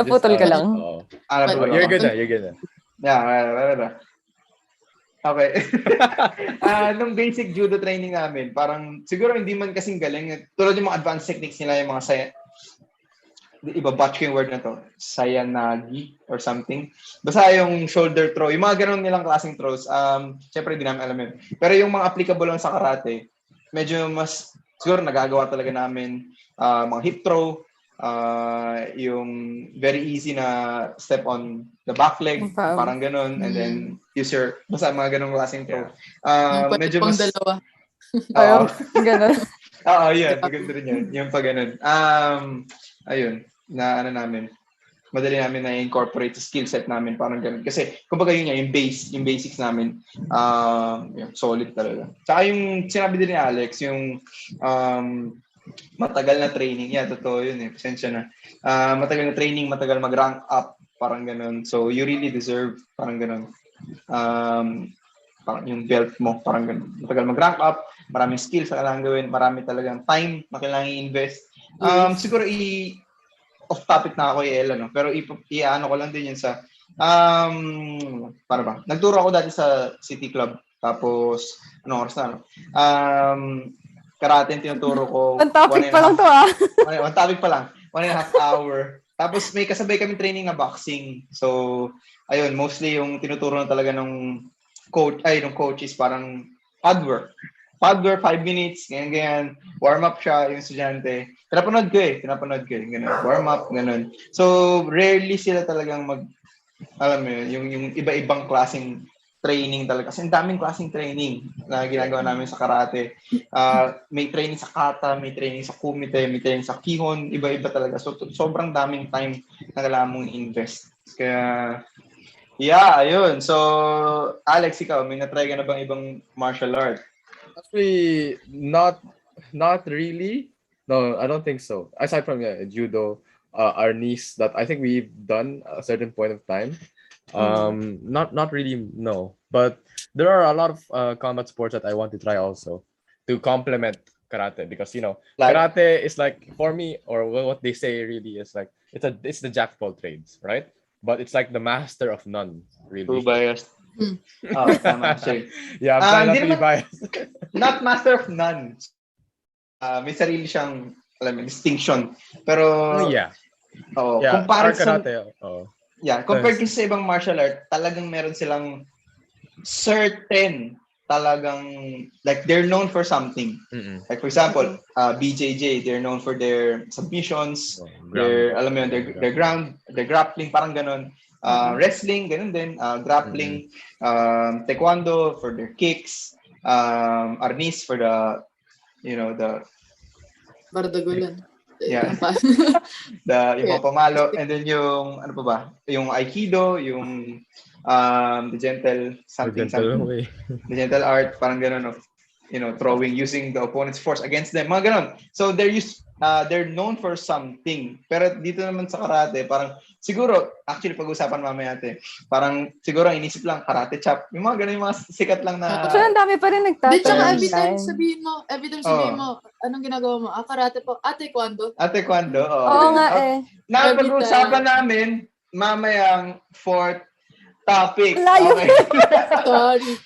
Naputol ka lang. You're good na. Yeah. Okay. Nung basic judo training namin, parang siguro hindi man kasing galing. Tulad yung mga advanced techniques nila, yung mga iba-batch ko yung word na to, sayanagi or something. Basta yung shoulder throw, yung mga ganun nilang klaseng throws, syempre hindi namin alam yun. Pero yung mga applicable lang sa karate, medyo mas, siguro nagagawa talaga namin, mga hip throw, yung very easy na step on the back leg, parang ganun, and then use your, basta mga ganung klaseng throw. Medyo pang mas... dalawa. Parang ganun. Oo, yun. Maganda rin yun. Yung pag ganun. Ayun, na ano namin, madali namin na incorporate sa skill set namin, parang ganun. Kasi, kumbaga yun yung basics namin, yung solid talaga. Tsaka yung sinabi din ni Alex, yung matagal na training. Yeah, totoo yun eh. Pasensya na. Matagal na training, matagal mag-rank up, parang ganun. So, you really deserve, parang ganun. Parang yung belt mo, parang ganun. Matagal mag-rank up, maraming skills na kailangan gawin, marami talagang time na kailangan i-invest. Siguro off topic na ako Ella, no? Pero i-ano ko lang din yun sa para ba? Nagturo ako dati sa City Club. Tapos anong oras na? Karate yung tinuturo ko. One topic pa lang to One topic pa lang. 1.5 hour. Tapos may kasabay kami training na boxing. So ayun, mostly yung tinuturo na talaga ng coach is parang pad work, 5 minutes, ganyan. Warm up siya yung estudyante. Pinapanood ko ganun. Warm up, ganun. So, rarely sila talagang alam mo yun, yung iba-ibang klaseng training talaga. Kasi ang daming klaseng training na ginagawa namin sa karate. May training sa kata, may training sa kumite, may training sa kihon, iba-iba talaga. So, sobrang daming time na kailangan mong invest. Kaya, yeah, ayun. So, Alex, ikaw, may na-try ka na bang ibang martial art? Actually, not really. No, I don't think so. Aside from judo, our knees that I think we've done a certain point of time. Not really, no. But there are a lot of combat sports that I want to try also to complement karate, because karate is like, for me, or what they say really is like it's the jack of all trades, right? But it's like the master of none, really. Too biased. Tama. Yeah, I'm trying not to be biased. Not master of none. May sarili siyang, distinction. Pero, compared sa karate, compared sa ibang martial art, talagang meron silang certain, talagang, like, they're known for something. Like, for example, BJJ, they're known for their submissions, their grappling, parang ganon. Wrestling, ganun din. Grappling, taekwondo for their kicks, arnis for the, the bardagulan. Yeah. Yung pamalo, and then yung ano pa ba? Yung aikido, yung the gentle something. The gentle art, parang ganun of throwing using the opponent's force against them. Mga ganun. So they're known for something. Pero dito naman sa karate, parang siguro, actually pag-usapan mamaya natin, parang siguro ang inisip lang, karate chop. Yung mga ganun, yung mga sikat lang na... So, ang dami pa rin nagtatanong. Tsaka every time sabihin mo, anong ginagawa mo? Karate po. Taekwondo, Oo nga Napag-usapan namin, mamayang fourth topic. Okay. Sorry.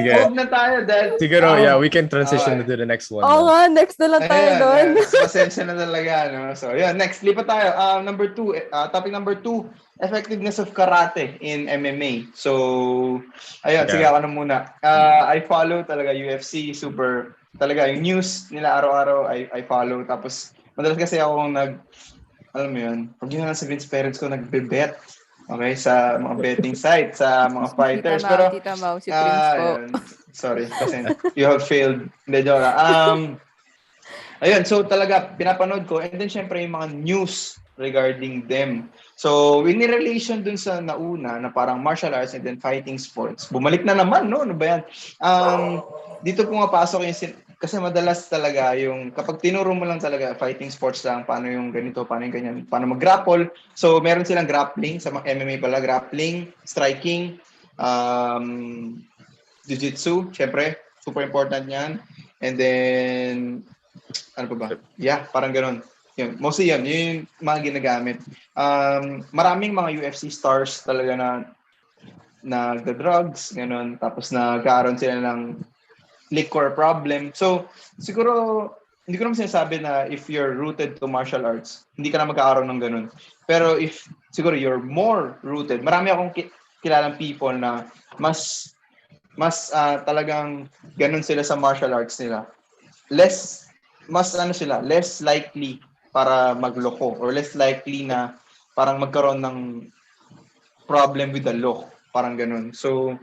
Huwag na tayo dahil... Siguro, we can transition to the next one. Oo nga, next na lang tayo doon. Pasensya na talaga, no? So, yun, next, lipat tayo. Topic number 2, effectiveness of karate in MMA. So, ayun, sige ako na muna. I follow talaga UFC, super, talaga, yung news nila araw-araw, I follow. Tapos, madalas kasi ako alam mo yun, pag yun na sa Vince parents ko, nagbe-bet. Okay, sa mga betting site, sa mga fighters. Tita Mau, si Prince po. Sorry, kasi you have failed. Hindi, joke lang. Ayun, so talaga, pinapanood ko. And then, syempre, yung mga news regarding them. So, in relation dun sa nauna, na parang martial arts and then fighting sports, bumalik na naman, no? Ano ba yan? Dito pumapasok yung kasi madalas talaga yung kapag tinuro mo lang talaga fighting sports lang, paano yung ganito, paano yung ganyan, paano mag-grapple. So meron silang grappling sa MMA pala, grappling, striking, jiu-jitsu, syempre, super important yan. And then ano pa ba? Yeah, parang ganoon. Yun, mostly yun yung mga ginagamit. Maraming mga UFC stars talaga na nagda-drugs, ganoon, tapos nagkaaroon sila ng liquor problem. So, siguro, hindi ko naman sinasabi na if you're rooted to martial arts, hindi ka na magkakaroon ng ganun. Pero if, siguro, you're more rooted, marami akong kilalang people na mas talagang ganun sila sa martial arts nila. Less likely para magloko or less likely na parang magkaroon ng problem with the law. Parang ganun. So,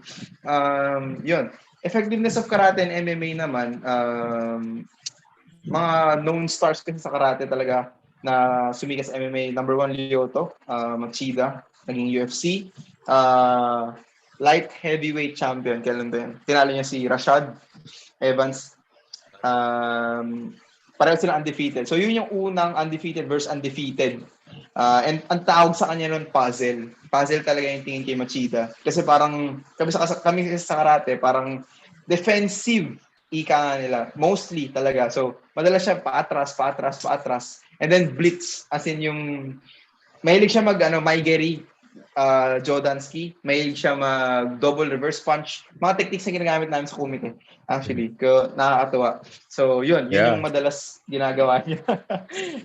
yun. Effectiveness of karate and MMA naman, mga known stars kasi sa karate talaga na sumikat sa MMA. Number 1, Lyoto, Machida, naging UFC. Light heavyweight champion, kailan ba yun? Tinalo niya si Rashad Evans. Pareho sila undefeated. So yun yung unang undefeated versus undefeated. And ang tawag sa kanya nun, puzzle. Puzzle talaga yung tingin kay Machida. Kasi parang, kami sa karate, parang defensive ika nga nila. Mostly talaga. So, madalas siya paatras. And then blitz. As in yung, mahilig siya Maigeri, Jodansky. Mahilig siya double reverse punch. Mga techniques na ginagamit namin sa kumite. Actually, nakakatuwa. So, yun yung madalas ginagawa niya.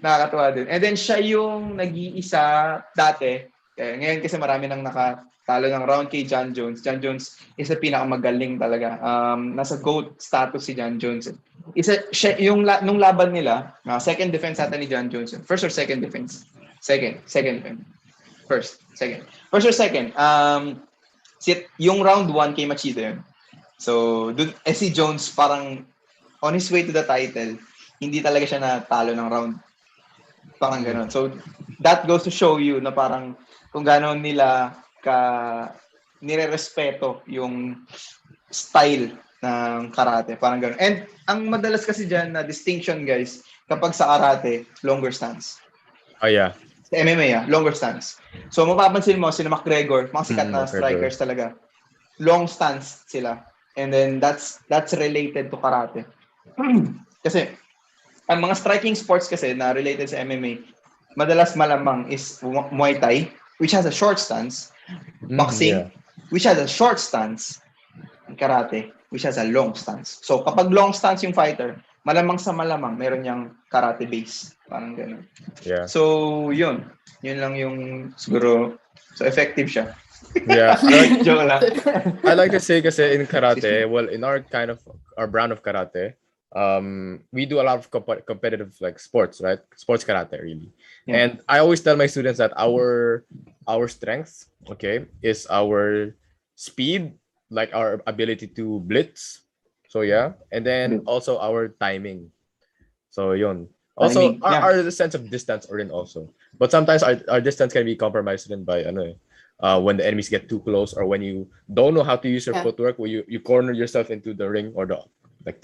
Nakakatuwa din. And then, siya yung nag-iisa dati. Ngayon kasi marami nang nakatalo ng round kay John Jones. John Jones is a pinakamagaling talaga. Nasa GOAT status si John Jones. Nung laban nila, second defense ata ni John Jones. First or second defense? Second defense. First or second. Yung round 1 kay Machida yun. So, si Jones parang on his way to the title, hindi talaga siya natalo ng round. Parang gano'n. So, that goes to show you na parang kung gano'n nila nire-respeto yung style ng karate. Parang gano'n. And ang madalas kasi dyan na distinction, guys, kapag sa karate, longer stance. Oh, yeah. Sa MMA, longer stance. So, mapapansin mo, sila McGregor, mga sikat na strikers talaga. Long stance sila. And then, that's related to karate. Kasi, ang mga striking sports kasi na related sa MMA, madalas malamang is Muay Thai, which has a short stance. Boxing, which has a short stance. Karate, which has a long stance. So, kapag long stance yung fighter, malamang meron niyang karate base. Parang gano'n. Yeah. So, yun. Yun lang yung siguro. So, effective siya. Yeah. Joke lang. I like to say kasi in karate, well, in our brand of karate, we do a lot of competitive like sports, right? Sports karate, really. Yeah. And I always tell my students that our strength, okay, is our speed, like our ability to blitz. So yeah, and then also our timing. So yun. Also our sense of distance rin also. But sometimes our distance can be compromised by when the enemies get too close, or when you don't know how to use your footwork, where you corner yourself into the ring or the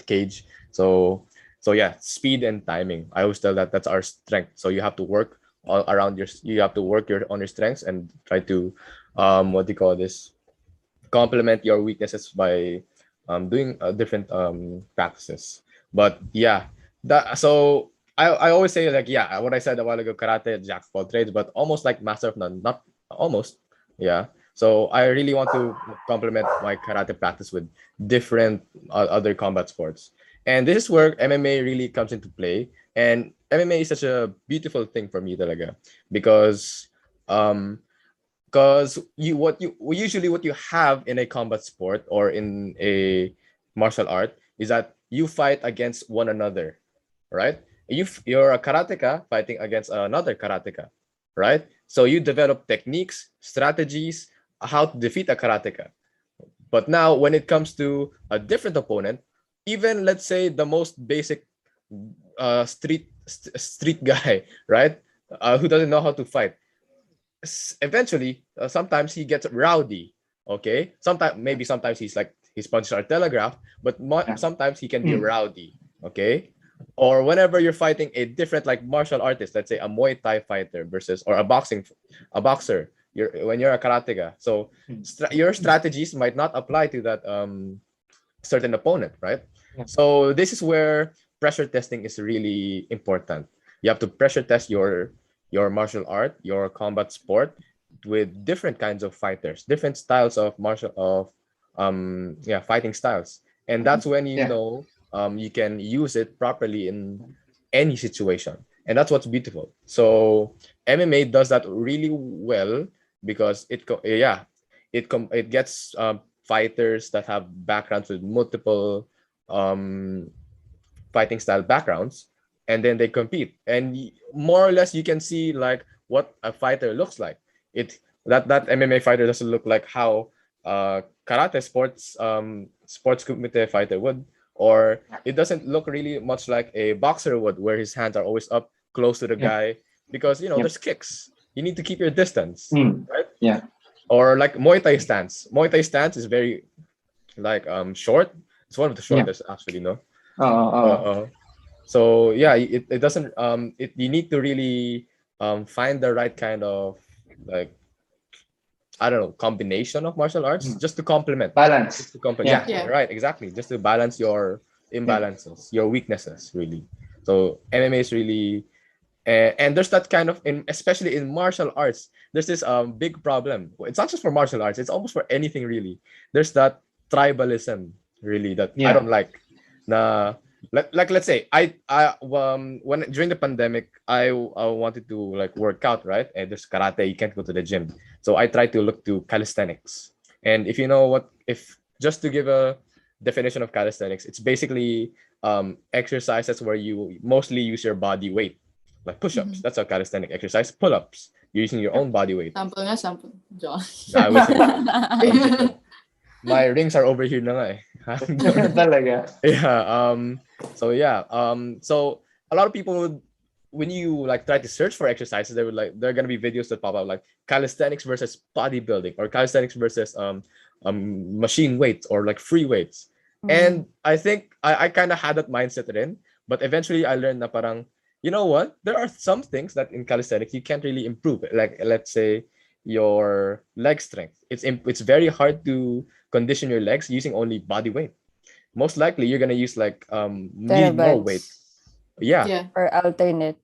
cage. So yeah, speed and timing. I always tell that's our strength. So you have to work all around you have to work on your strengths and try to complement your weaknesses by doing different practices. But yeah, so I always say what I said a while ago, karate jack of all trades, but almost like master of none. Not almost. Yeah. So I really want to complement my karate practice with different other combat sports. And this is where MMA really comes into play. And MMA is such a beautiful thing for me talaga. Because what you have in a combat sport or in a martial art is that you fight against one another, right? You're a karateka fighting against another karateka, right? So you develop techniques, strategies, how to defeat a karateka. But now when it comes to a different opponent, even let's say the most basic street guy, right? Who doesn't know how to fight. Eventually, sometimes he gets rowdy, okay? Sometimes his punches are telegraphed, but sometimes he can be rowdy, okay? Or whenever you're fighting a different martial artist, let's say a Muay Thai fighter or a boxer, when you're a karateka, so your strategies might not apply to that certain opponent, right? Yeah. So this is where pressure testing is really important. You have to pressure test your martial art, your combat sport with different kinds of fighters, different styles of fighting styles. And that's when you know you can use it properly in any situation. And that's what's beautiful. So MMA does that really well because it gets fighters that have backgrounds with multiple fighting style backgrounds, and then they compete, and more or less you can see like what a fighter looks like. That MMA fighter doesn't look like how karate sports kumite fighter would, or it doesn't look really much like a boxer would, where his hands are always up close to the guy, because there's kicks. You need to keep your distance, right? Yeah. Or like Muay Thai stance. Muay Thai stance is very like short. It's one of the shortest actually, no? So yeah, it doesn't you need to really find the right kind of like, I don't know, combination of martial arts just to complement. Balance. Just to complement. Yeah, right, exactly. Just to balance your imbalances, your weaknesses, really. So MMA is really, and there's that kind of, especially in martial arts, there's this big problem. It's not just for martial arts; it's almost for anything really. There's that tribalism really that I don't like. Let's say when during the pandemic I wanted to like work out, right? And there's karate, you can't go to the gym, so I tried to look to calisthenics. And if you know what, if just to give a definition of calisthenics, it's basically exercises where you mostly use your body weight, like push-ups. That's a calisthenic exercise. Pull-ups, you're using your own body weight. Sample. John. I would say my rings are over here na nga eh. Talaga. Yeah. So yeah. So a lot of people would, when you like try to search for exercises, they would like, there are gonna be videos that pop up like calisthenics versus bodybuilding, or calisthenics versus machine weights, or like free weights. And I think I kind of had that mindset in, but eventually I learned na parang, you know what? There are some things that in calisthenics you can't really improve. Like let's say your leg strength. It's very hard to condition your legs using only body weight. Most likely you're gonna use like need more weight. Yeah. Or alternate.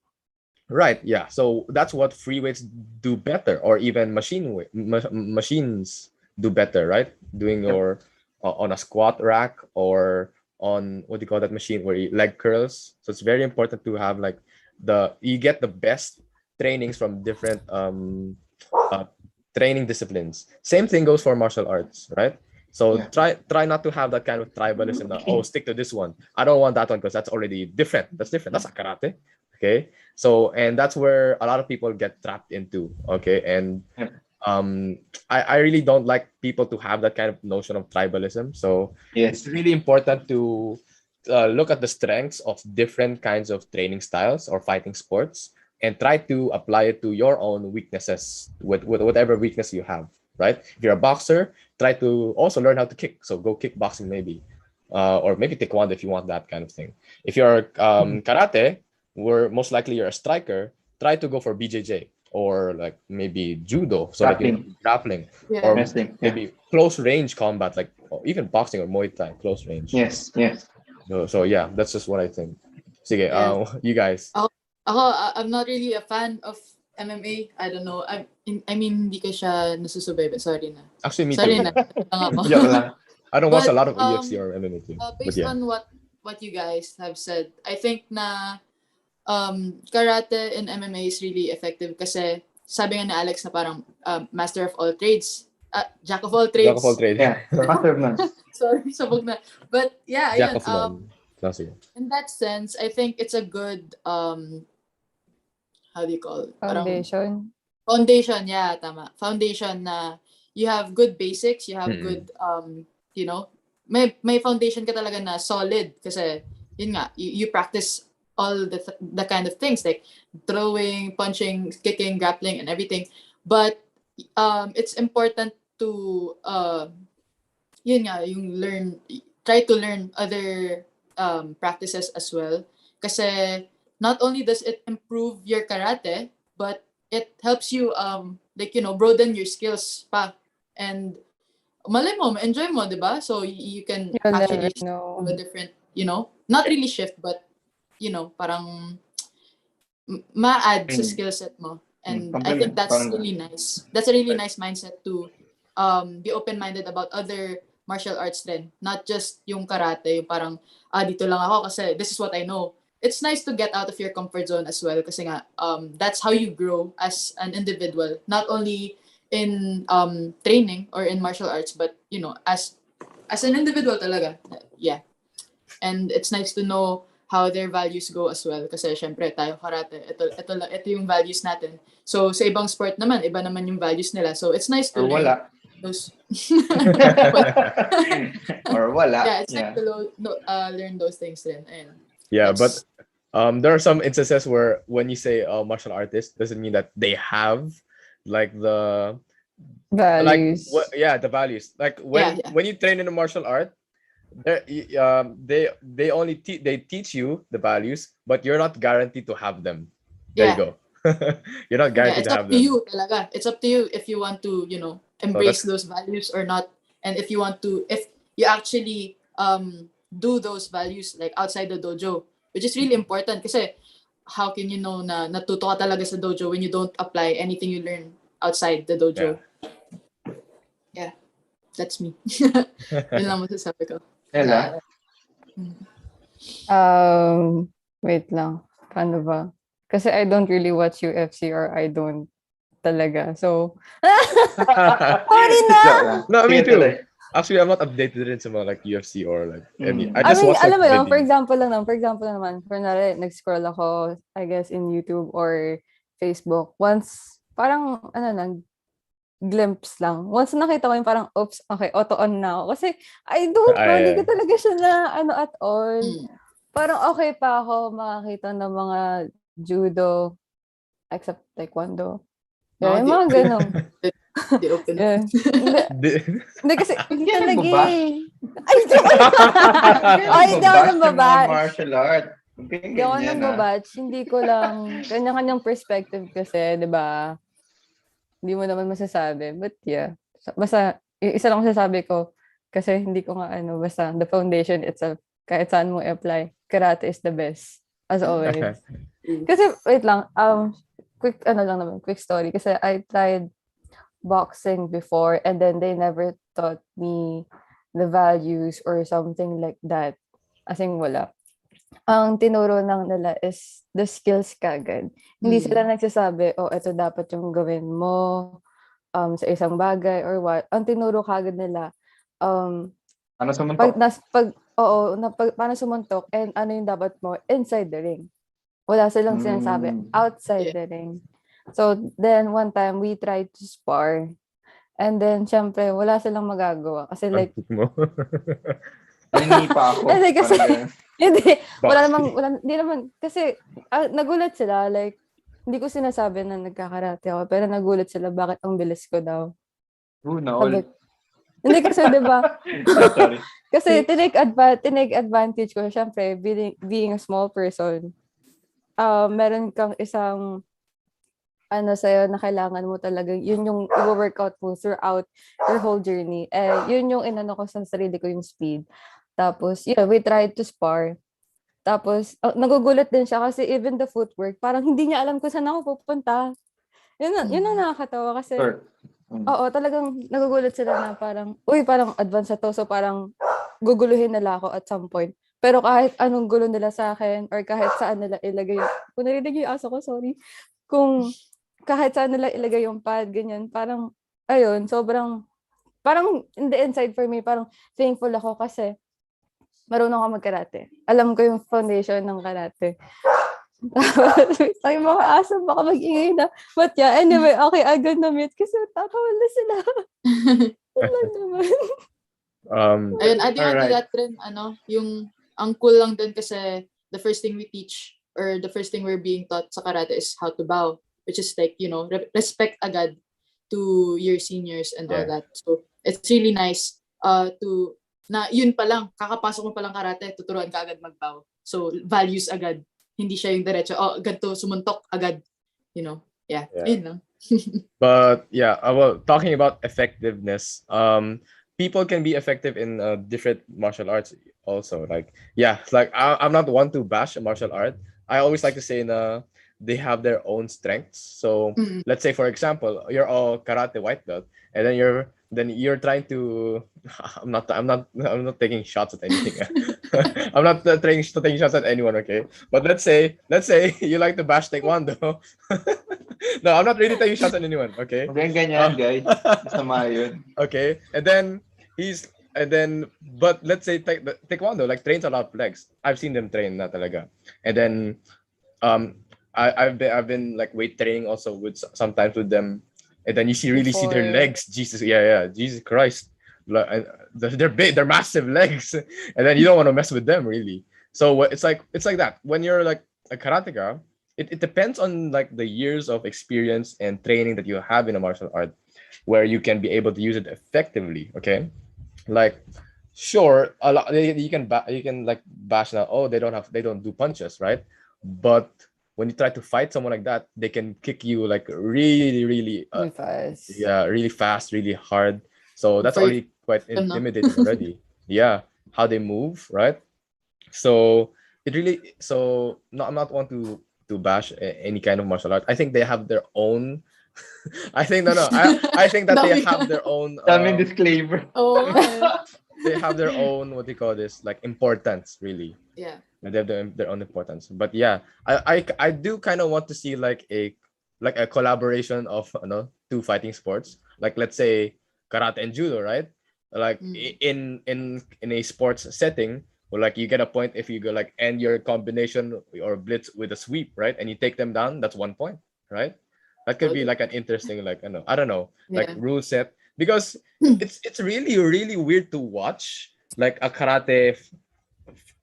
Right. Yeah. So that's what free weights do better, or even machines do better, right? Doing your on a squat rack, or on what do you call that machine where you leg curls. So it's very important to have like you get the best trainings from different training disciplines. Same thing goes for martial arts, right? So try not to have that kind of tribalism that, stick to this one. I don't want that one because that's already different. That's different. That's a karate. Okay. So, and that's where a lot of people get trapped into. Okay. And I really don't like people to have that kind of notion of tribalism. So it's really important to look at the strengths of different kinds of training styles or fighting sports, and try to apply it to your own weaknesses with whatever weakness you have, right? If you're a boxer, try to also learn how to kick. So go kickboxing maybe, or maybe taekwondo if you want that kind of thing. If you're karate, where most likely you're a striker, try to go for BJJ, or like maybe judo, so grappling, or maybe close range combat, like even boxing or Muay Thai, close range. Yes. So yeah, that's just what I think. Sige, you guys. I'm not really a fan of MMA. I don't know. I mean, hindi ko siya nasusubaybay. Sorry na. Actually, me Sorry too. na. I don't watch a lot of UFC or MMA too. Based on what you guys have said, I think na karate and MMA is really effective kasi sabi nga ni Alex na parang master of all trades. Jack of all trades. Jack of all trades. Yeah. Master of none. Sorry, sabog na. But yeah, Jack of ayun, none. in that sense, I think it's a good how do you call it? Foundation. Foundation, yeah, tama. Foundation na you have good basics, you have good you know, may foundation ka talaga na solid kasi yun nga, you practice all the kind of things like throwing, punching, kicking, grappling and everything. But it's important to yun nga, try to learn other practices as well. Kasi not only does it improve your karate, but it helps you broaden your skills pa. And malay mo, enjoy mo, diba? So you can actually do a different, not really shift, but parang ma-add sa skill set mo. And I think that's really nice. That's a really nice mindset to be open-minded about other martial arts din. Not just yung karate, yung parang, dito lang ako kasi this is what I know. It's nice to get out of your comfort zone as well kasi nga, that's how you grow as an individual. Not only in training or in martial arts, but, as an individual talaga. Yeah. And it's nice to know how their values go as well. Kasi syempre, tayo karate, ito yung values natin. So, sa ibang sport naman, iba naman yung values nila. So, it's nice to learn those. Or wala. Yeah, it's nice to learn those things then. And yeah, but there are some instances where when you say martial artist, doesn't mean that they have like the values. The values. Like when you train in a martial art, they only teach you the values, but you're not guaranteed to have them. There you go. You're not guaranteed to have them. It's up to you talaga. It's up to you if you want to, embrace those values or not, and if you actually do those values like outside the dojo, which is really important kasi how can you know na natuto ka talaga sa dojo when you don't apply anything you learn outside the dojo? Yeah. That's me. Yun lang masasabi ko. Ella? Wait lang. Paano ba? Kasi I don't really watch UFC or I don't talaga. So, sorry na! No, me too. Actually, I'm not updated rin sa mga like UFC or like any. I just watch alam mo yun, videos. for example naman, nag-scroll ako, I guess, in YouTube or Facebook. Once, parang, glimpse lang. Once nakita ko yung parang, oops, okay, auto-on na ako. Kasi, I don't know, hindi ko talaga siya na, at all. Parang okay pa ako makakita ng mga judo, except taekwondo. Yeah, yung mga ganun. Di open. Yeah. Hindi kasi, hindi talaga eh. Hindi ako nang babatch. Martial art. Hindi ako nang babatch. Hindi ko lang, kanya-kanyang perspective kasi, di ba? Hindi mo naman masasabi. But yeah. Basta, isa lang masasabi ko, kasi hindi ko nga basta the foundation itself, kahit saan mo i-apply, karate is the best. As always. Kasi, wait lang, quick story. Kasi I tried boxing before and then they never taught me the values or something like that. As in, wala. Ang tinuro lang nila is the skills kagad. Hindi sila nagsasabi, ito dapat yung gawin mo sa isang bagay or what. Ang tinuro kagad nila, paano sumuntok? Paano sumuntok and ano yung dapat mo inside the ring. Wala silang sinasabi outside the ring. So, then one time, we tried to spar. And then, syempre, wala silang magagawa. Kasi like... Hindi pa ako. Hindi, kasi... Hindi naman. Kasi, nagulat sila. Like, hindi ko sinasabi na nagkakarate ako. Pero nagulat sila, bakit ang bilis ko daw. Hindi kasi, di ba? Kasi, tinake advantage ko. Syempre, being a small person, meron kang isang sa'yo na kailangan mo talaga, yun yung i-workout mo throughout your whole journey. Yun yung inano ko sa sarili ko, yung speed. Tapos, we tried to spar. Tapos, nagugulat din siya kasi even the footwork, parang hindi niya alam kung saan ako pupunta. Yun ang nakakatawa kasi, talagang nagugulat sila na parang, parang advance na to. So, parang guguluhin nila ako at some point. Pero kahit anong gulo nila sa akin or kahit saan nila ilagay, kung narinig yung aso ko, sorry, kung kahit saan nila ilagay yung pad, ganyan, parang, sobrang, parang in the inside for me, parang thankful ako kasi marunong ako mag-karate. Alam ko yung foundation ng karate. Sabi mga aso, baka mag-ingay na. But yeah, anyway, okay, I'm gonna meet kasi tatawa na sila. Wala naman. Ayun, adding on to that rin, yung, ang cool lang din kasi the first thing we teach or the first thing we're being taught sa karate is how to bow. Which is like, respect agad to your seniors and all that. So, it's really nice yun pa lang, kakapasok mo pa lang karate, tuturuan ka agad mag-bow. So, values agad. Hindi siya yung diretso, ganito, sumuntok agad. Yun lang. But, talking about effectiveness, people can be effective in different martial arts also. Like, I'm not one to bash a martial art. I always like to say they have their own strengths. So let's say, for example, you're all karate white belt, and then you're trying to. I'm not taking shots at anything. I'm not taking shots at anyone. Okay, but let's say you like to bash taekwondo. No, I'm not really taking shots at anyone. Okay. Okay, ganyan, guys. Masama yun. Okay, and then he's And then, but let's say taekwondo like trains a lot of legs. I've seen them train na talaga. And then, I've been like weight training also with sometimes with them. And then you really see their legs. Jesus, Jesus Christ. They're big, they're massive legs. And then you don't want to mess with them really. So it's like that. When you're like a karateka, it depends on like the years of experience and training that you have in a martial art, where you can be able to use it effectively. Okay, like sure, a lot you can like bash now. Oh, they don't do punches, right? But when you try to fight someone like that, they can kick you like really fast. yeah, really fast, really hard. So that's already quite intimidating already. Yeah, how they move, right? So it really I'm not want to bash any kind of martial art. I think they have their own. I think I think that they have their own. Disclaimer. Oh. They have their own, what do you call this, like importance, really. Yeah. They have their own importance. But yeah, I do kind of want to see like a collaboration of two fighting sports. Like let's say karate and judo, right? Like in a sports setting, or like you get a point if you go like end your combination or blitz with a sweep, right? And you take them down, that's 1 point, right? That could be like an interesting, like I don't know, like rule set, because it's really weird to watch like a karate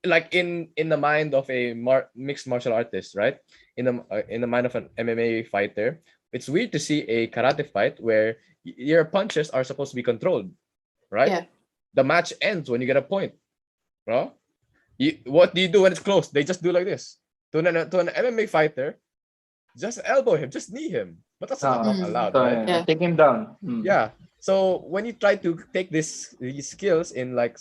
like in the mind of a mixed martial artist, right? In the mind of an MMA fighter, it's weird to see a karate fight where your punches are supposed to be controlled, right? Yeah. The match ends when you get a point, bro. What do you do when it's close? They just do like this. To an MMA fighter, just elbow him, just knee him. But that's not allowed, right? Yeah. Take him down. Yeah. So when you try to take these skills in like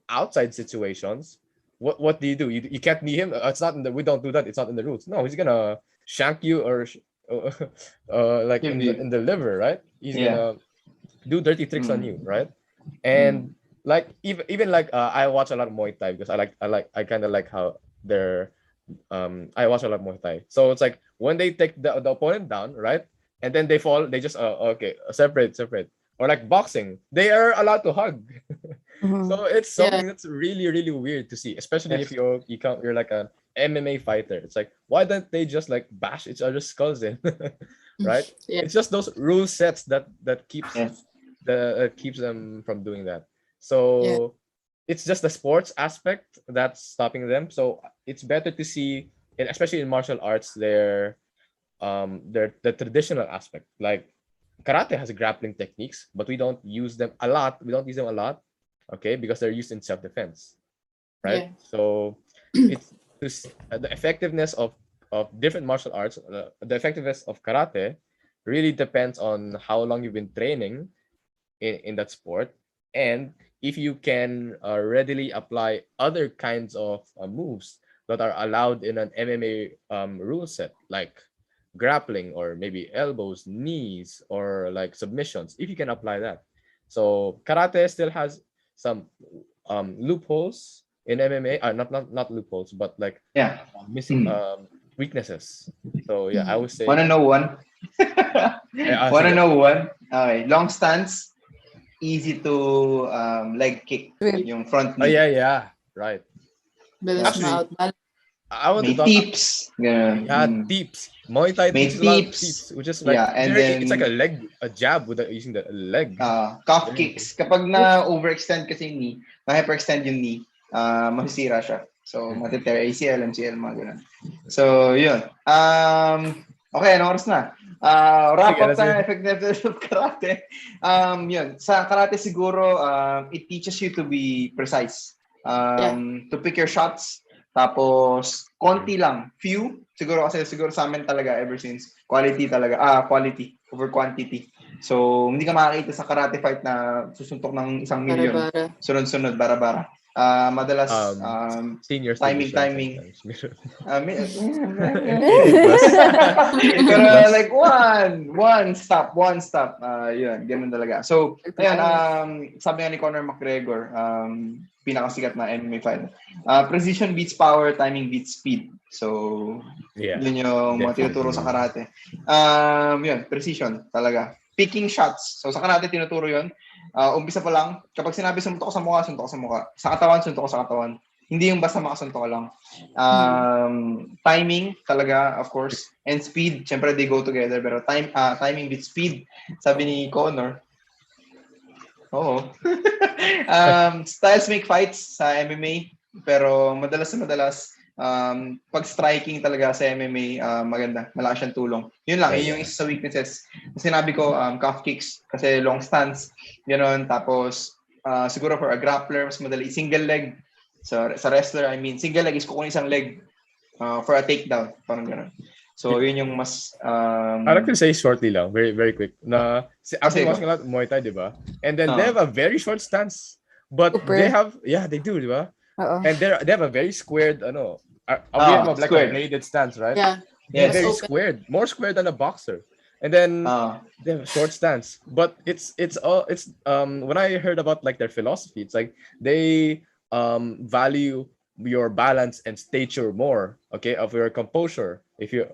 outside situations, what do? You can't knee him. It's not we don't do that. It's not in the rules. No, he's gonna shank you or like in the liver, right? He's gonna do dirty tricks on you, right? And like even like I watch a lot of Muay Thai because I kind of like how they're I watch a lot of Muay Thai. So it's like when they take the opponent down, right? And then they fall, they just okay, separate. Or like boxing, they are allowed to hug. So it's something that's really weird to see, especially if you're like an MMA fighter. It's like, why don't they just like bash each other's skulls in? Right? It's just those rule sets that keeps keeps them from doing that. So it's just the sports aspect that's stopping them. So it's better to see, especially in martial arts, the traditional aspect. Like karate has grappling techniques, but we don't use them a lot. Okay, because they're used in self-defense, right? So it's the effectiveness of different martial arts. The effectiveness of karate really depends on how long you've been training in that sport, and if you can readily apply other kinds of moves that are allowed in an MMA rule set, like grappling or maybe elbows, knees, or like submissions, if you can apply that. So karate still has some loopholes in MMA, not loopholes, but like missing weaknesses. So yeah, I would say. Wanna know one? Wanna know one? Okay, long stance, easy to leg kick, yung front knee. Yeah, right. Actually, I want to talk. Tips. Tips. Muay Thai teaches a lot of tips, which is like and then, it's like a jab using the leg. Calf kicks. Kapag na overextend kasi yung knee, ma-hyperextend yung knee, masisira siya. So matitira ACL, MCL, mga ganun. So yun. Okay, anong oras na? Wrap up tayo effectiveness of karate. Yun. Sa karate siguro, it teaches you to be precise. To pick your shots. Tapos, konti lang. Few. Siguro sa amin talaga ever since. Quality talaga. Quality over quantity. So, hindi ka makakita sa karate fight na susuntok ng 1 milyon. Sunod-sunod, bara-bara. Madalas, seniors timing. Pero like, one stop. Yun, ganun talaga. So, ayan, sabi nga ni Conor McGregor, pinakasikat na MMA fighter. Precision beats power, timing beats speed. So, yun yung mga tinuturo sa karate. Yun, precision talaga. Picking shots. So, sa karate tinuturo yun. umpisa pa lang, kapag sinabi suntok ko sa mukha, suntok ko sa mukha. Sa katawan, suntok ko sa katawan. Hindi yung basta makasuntok ka lang. Timing talaga, of course, and speed, syempre they go together, pero timing with speed, sabi ni Connor. Oo. Styles make fights sa MMA, pero madalas pag striking talaga sa MMA, maganda. Malakas siyang tulong. Yun lang, yun yung isa sa weaknesses. Sinabi ko, calf kicks, kasi long stance, gano'n. Tapos, siguro for a grappler, mas madali. Single leg. Sa wrestler, I mean, single leg is kukunin isang leg for a takedown. Parang gano'n. So, yun yung mas... I'd like to say shortly lang, very, very quick. I've been watching a lot of Muay Thai, di ba? And then they have a very short stance. But they have... Yeah, they do, di ba? And they have a very squared, we have like a bladed stance, right? Yeah. They're very squared, more squared than a boxer. And then they have a short stance. But it's when I heard about like their philosophy, it's like they value your balance and stature more, okay, of your composure. If you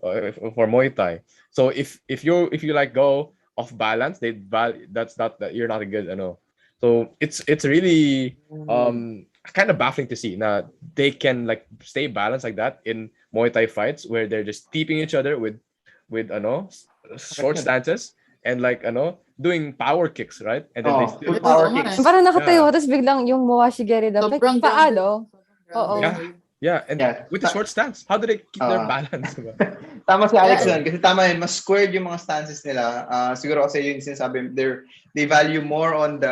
for Muay Thai, so if you like go off balance, that's not that you're not a good, So it's really kind of baffling to see. Now they can like stay balanced like that in Muay Thai fights where they're just keeping each other with short stances and like doing power kicks, right? And then they still power kicks. Parang nakatayo, tapos biglang yung Mawashigeri daw. Paano? Oo. Yeah, and with the short stance, how do they keep their balance? Tama si Alex yan, kasi tama yun, mas squared yung mga stances nila. Siguro kasi yung sinasabi, they value more on the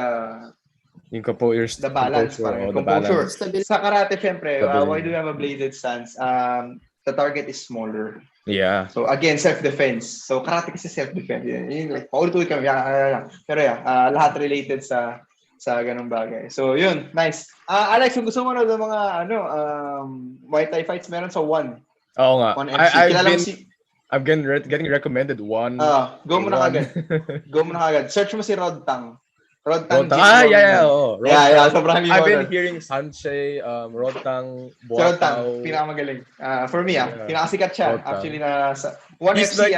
balance, composure. Sa karate, syempre, why do we have a bladed stance? The target is smaller. Yeah. So again, self-defense. So karate kasi self-defense. Yun, like, paulit-ulit kami. Pero lahat related sa ganung bagay. So yun, nice. Alex, kung gusto mo na ng mga Muay Thai fights, meron sa One. Oo nga. I've been getting recommended One. Go mo na kagad. Search mo si Rod Tang. Rod Tang. Yeah. Sobrang I've been hearing Sanche, Rod Tang, Buataw. Rod Tang, pinakamagaling. For me, pinakasikat siya. Actually, sa One FC,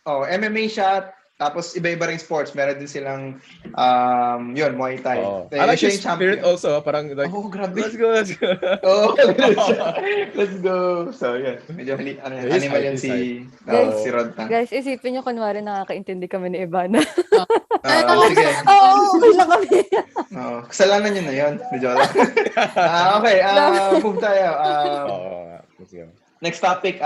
MMA siya. Tapos iba-iba ring sports. Meron din silang Muay Thai. I like his spirit also. Parang like, grabe. Let's go. Let's go. So, yun. Medyo animal yan si Rod Tang. Guys, isipin nyo kunwari nakakaintindi kami ni Ivana. Sige. Okay lang kami. Kasalanan nyo na yun. Medyo lang. Okay, move tayo. Let's go. Next topic,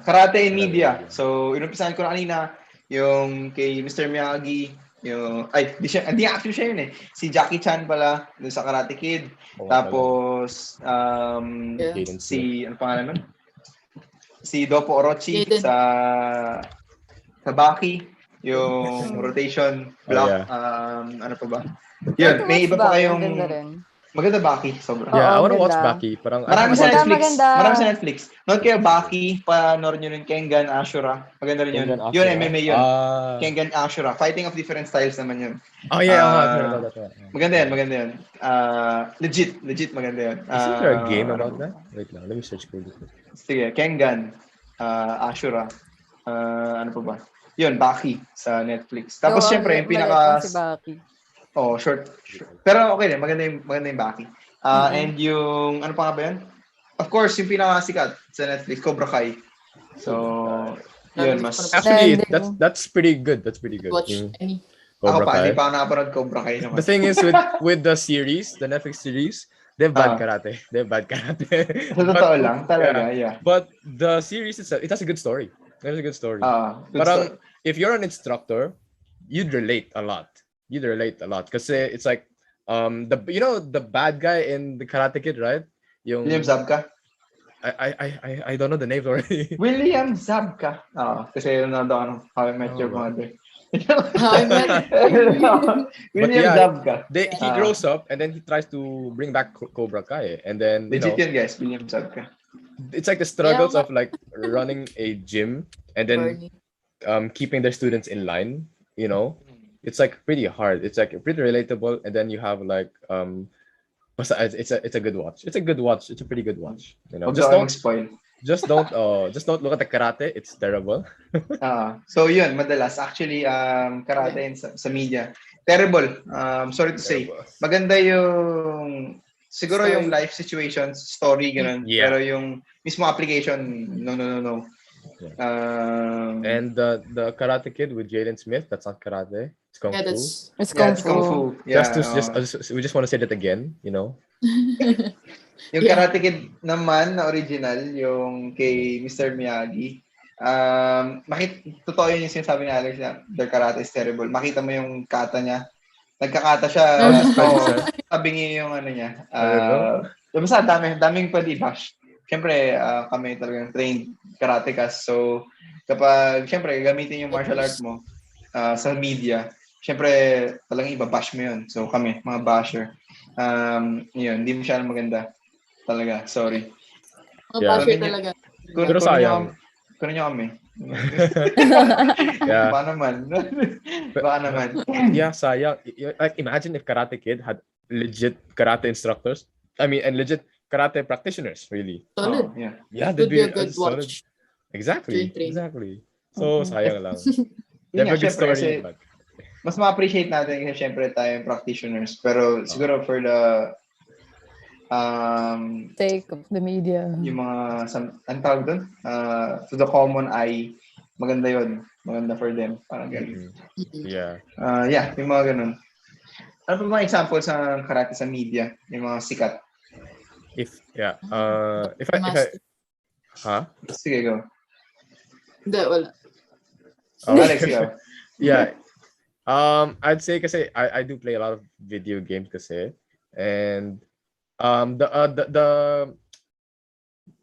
karate in media. So, inumpisahan ko na kanina, yung kay Mr. Miyagi, hindi actually siya yun eh. Si Jackie Chan pala, dun sa Karate Kid. Tapos, si, ano pangalan nun? Si Dopo Orochi sa Baki, yung rotation block, ano pa ba? Yun, may iba pa kayong... Maganda Baki, sobrang. Yeah, I wanna watch Baki. Marami sa Netflix. Noon kayo Baki, panoorin nyo rin Kengan Ashura. Maganda rin yun. Yun, MMA yun. Kengan Ashura. Fighting of different styles naman yun. Maganda yun. Legit maganda yun. Is there a game about that? Wait lang, let me search for this. Sige, Kengan Ashura. Ano pa ba? Yun, Baki sa Netflix. Tapos syempre, yung pinaka... short. Pero okay din, maganda yung Baki. And yung, ano pa nga ba yun? Of course, yung pinakasikat sa Netflix, Cobra Kai. So, yun, mas... Actually, that's pretty good. Watch any. Ako pa, hindi pa ako nakapanood Cobra Kai naman. The thing is, with the series, the Netflix series, they have bad karate. Sa totoo lang, talaga, yeah. But the series itself, it has a good story. Parang, if you're an instructor, you'd relate a lot. Because it's like the bad guy in the Karate Kid, right? William Zabka. I don't know the name already. William Zabka. Kasi nanonood ako How I Met Your Mother. William Zabka. He grows up and then he tries to bring back Cobra Kai, and then legit yun, guys. William Zabka. It's like the struggles of like running a gym and then keeping their students in line. It's like pretty hard. It's like pretty relatable, and then you have like it's a good watch. It's a pretty good watch. Just don't look at the karate. It's terrible. So yun, madalas actually karate sa media terrible. Sorry to say. Terrible. Maganda yung siguro Story. yung life situations, story ganun. Yeah. Pero yung mismo application, no. And the Karate Kid with Jaden Smith, that's not karate. It's kung Yeah, fu. that's It's Yeah, kung it's kung fu. fu. Yeah, We just want to say that again, you know. yung Yeah. Karate Kid naman na original, yung kay Mr. Miyagi. Totoo yun yung sinasabi ni Alex na the karate is terrible. Makita mo yung kata niya. Nagkakata siya. How's his pwede, sir? Sabingi yung ano niya. I don't know. Basta daming pwede bash. Siyempre, kami talagang trained karatecast. So, kapag, siyempre, gamitin yung martial art mo sa media, siyempre, talagang ibabash mo yun. So, kami, mga basher. Yun, hindi masyadong maganda. Talaga, sorry. Mga Yeah. basher talaga. Pero sayang. Kunin nyo kami. Yeah. Baka naman. Baka naman. Yeah, sayang. Like, imagine if Karate Kid had legit karate instructors. I mean, and legit karate practitioners, really. Solid. Yeah. Yeah, Would they'd be a be good solid. watch. Exactly. Train. Exactly. So, sayang lang. Yun They have nga, a good syempre, story, kasi but mas ma-appreciate natin kasi syempre tayong practitioners. Pero siguro for the Take of the media. yung mga ang tawag doon to the common eye, maganda yun. Maganda for them. Parang ganun. yeah. Yeah, yung mga ganun. Ano pa mga examples ng karate sa media? Yung mga sikat. If I huh? Sige, go. Hindi, wala. Alex, ikaw. Yeah. I'd say kasi I do play a lot of video games kasi, and the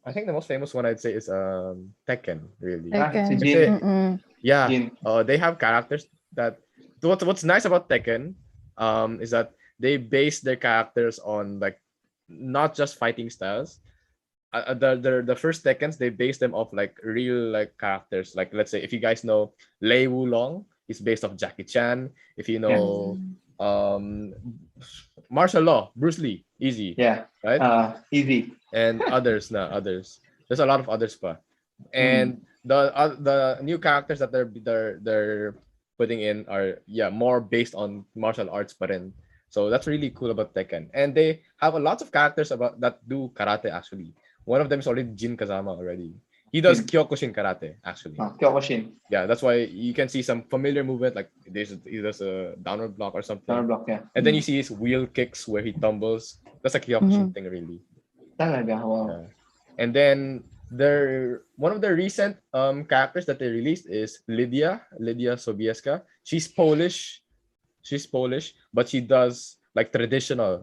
I think the most famous one I'd say is Tekken, really. Tekken. Si Jin. Yeah. Jin. They have characters that what's nice about Tekken is that they base their characters on like not just fighting styles. The first Tekkens, they base them off like real like characters. Like let's say if you guys know Lei Wulong, he's based off Jackie Chan. If you know martial law, Bruce Lee, easy. Yeah. Right? Easy. And others. There's a lot of others pa. And the new characters that they're putting in are more based on martial arts pa rin. So that's really cool about Tekken. And they have a lot of characters about that do karate actually. One of them is already Jin Kazama already. He does Kyokushin karate actually. Kyokushin. Yeah, that's why you can see some familiar movement like he does a downward block or something. Downward block, yeah. And then you see his wheel kicks where he tumbles. That's a Kyokushin thing really. Talaga, wow. Yeah. And then one of the recent characters that they released is Lydia Sobieska. She's Polish, but she does like traditional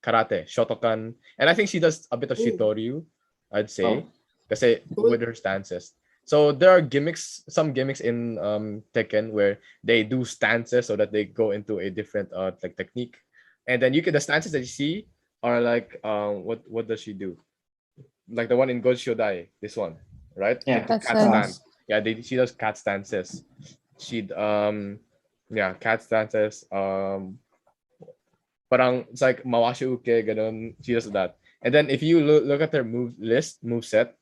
karate, Shotokan, and I think she does a bit of Shitoryu, I'd say, kasi with her stances. So there are some gimmicks in Tekken where they do stances so that they go into a different like technique, and then the stances that you see are like what does she do? Like the one in God Shodai, this one, right? Yeah, cat stance. Yeah, she does cat stances. Cat stances. Parang it's like mawashi uke, ganun. She does that. And then if you look at her move set,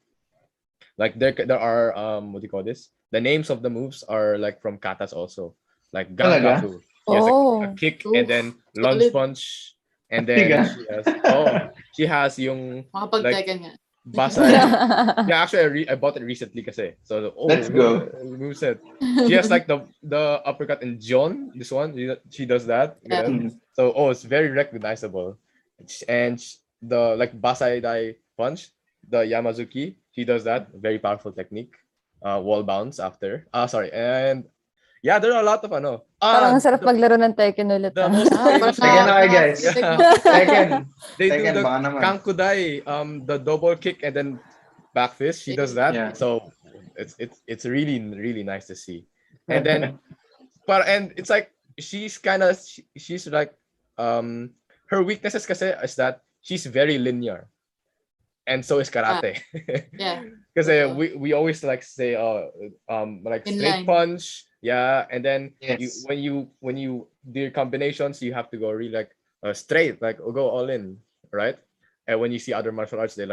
like there are what do you call this? The names of the moves are like from katas also, like gankafu. Yes, a kick and then lunge punch, and then she has yung like Basay. Yeah, actually I bought it recently kasi. So let's go. Moveset. She has like the uppercut in John. This one, she does that. Yeah. So it's very recognizable. And the like Basai Dai punch, the Yamazuki, she does that. Very powerful technique. Wall bounce after. Sorry. And yeah, there are a lot of Parang ang sarap maglaro ng Tekken ulit. The most famous Tekken na kayo, guys. Tekken. They Tekken, do the baka naman. Kankudai, the double kick and then back fist. She does that. Yeah. So it's really really nice to see. And then and it's like she's like her weaknesses kasi is that she's very linear. And so is karate. Yeah. Because we always like say like in straight line. punch. Yeah, and then Yes. when you do your combinations, you have to go really like straight, like go all in, right? And when you see other martial arts, they're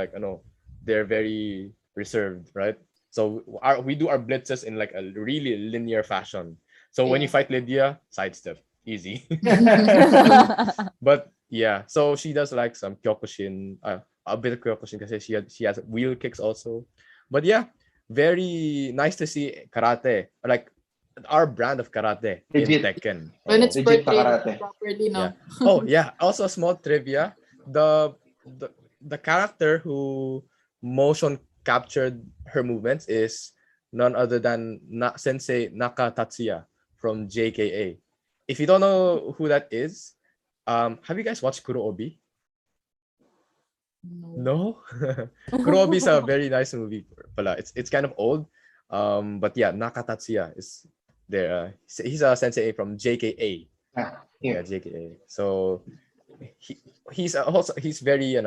very reserved, right? So we do our blitzes in like a really linear fashion. So when you fight Lydia, sidestep. easy. But yeah, so she does like some Kyokushin, a bit of Kyokushin because she has wheel kicks also. But yeah, very nice to see karate, like our brand of karate in Legit. Tekken. When it's Legit portrayed karate. properly, no? Yeah. Oh yeah. Also a small trivia. The the character who motion captured her movements is none other than Sensei Naka Tatsuya from JKA. If you don't know who that is, have you guys watched Kurobi? No. No. Kurobi is a very nice movie. Pala. It's kind of old. But yeah, Naka Tatsuya is there. He's a sensei from JKA. Yeah, JKA. So he's very,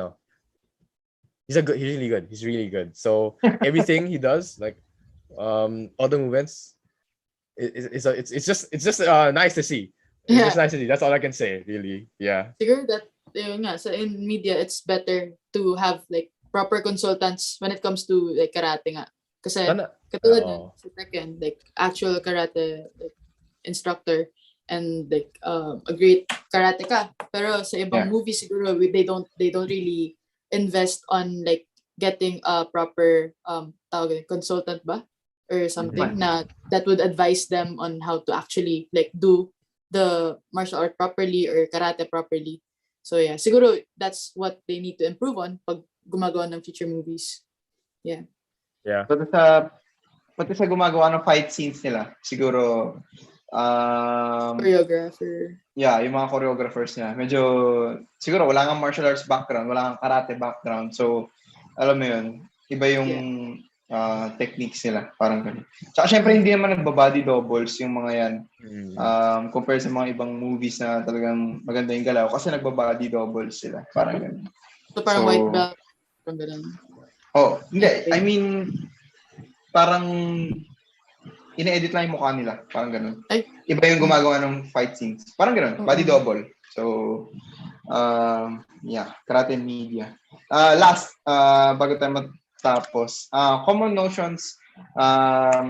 he's really good. He's really good. So everything he does, like all the movements, it's just nice to see. It's just nice to see. That's all I can say, really. Yeah. Siguro that yun nga, so in media it's better to have like proper consultants when it comes to like karate nga. Kasi katulad nun, sa Tekken, like actual karate like instructor and like a great karateka. Pero sa ibang movies siguro they don't really invest on like getting a proper consultant ba or something na that would advise them on how to actually like do the martial art properly or karate properly. So yeah, siguro that's what they need to improve on pag gumagawa ng future movies. Yeah. Yeah. Pati sa gumagawa ng fight scenes nila, siguro choreographer. Yeah, yung mga choreographers niya. Medyo siguro wala kang martial arts background, wala kang karate background. So alam mo yun, iba yung techniques nila, parang ganun. Tsaka syempre hindi naman nagbabody doubles yung mga yan. Compared sa mga ibang movies na talagang maganda yung galaw kasi nagbabody doubles sila, parang ganun. So parang white belt, parang ganun. Oh, hindi. I mean, parang ina-edit lang yung mukha nila, parang ganun. Iba yung gumagawa ng fight scenes. Parang ganun, body double. So, yeah, karate and media. Last, bago tayo matapos, common notions na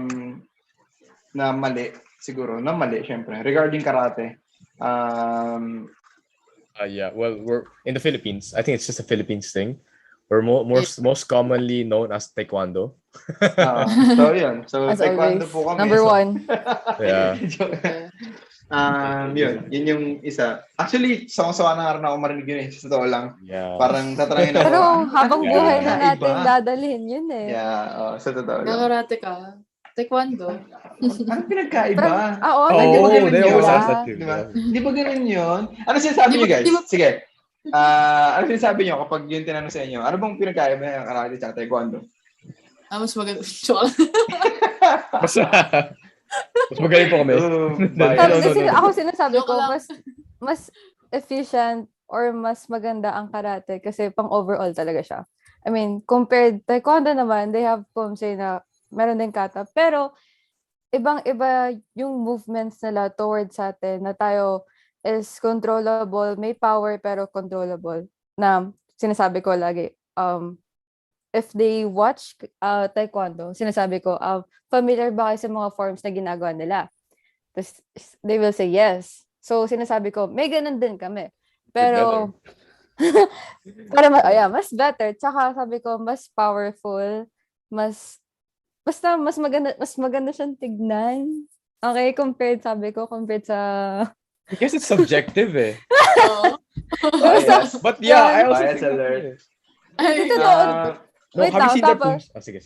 mali, siguro, syempre, regarding karate. Yeah, well, we're in the Philippines. I think it's just a Philippines thing. We're most commonly known as Taekwondo. So yun. So as Taekwondo always, po kami. number one. Yeah. Yun yung isa. Actually, sawa na rin ako marinig yun eh. Sa totoo lang. Yeah. Parang tatanungin ako. Pero habang buhay na iba? natin dadalhin yun eh. Yeah, sa totoo lang. Kakarate ka. Taekwondo. Ano pinagkaiba? Hindi ba ganun they always yun? ask that too. Di ba ganun yun? Ano sinasabi niyo guys? Sige. Ano sinasabi niyo kapag yung tinanong sa inyo? Ano bang pinagkaiba ng karate at taekwondo? Mas maganda. Mas magaling po kami. Ako sinasabi ko, mas efficient or mas maganda ang karate kasi pang overall talaga siya. I mean, compared taekwondo naman, they have kumsay na meron din kata. Pero, ibang-iba yung movements nila towards sa atin na tayo is controllable, may power pero controllable. Na sinasabi ko lagi, if they watch taekwondo, sinasabi ko, familiar ba kayo sa mga forms na ginagawa nila? Tapos, they will say yes. So, sinasabi ko, may ganun din kami. Pero, mas better. Tsaka sabi ko, mas powerful, basta mas maganda siyang tignan. Okay, compared sa I guess it's subjective eh. Bias. But yeah, I also bias think alert. No, have you seen their moves? Sige.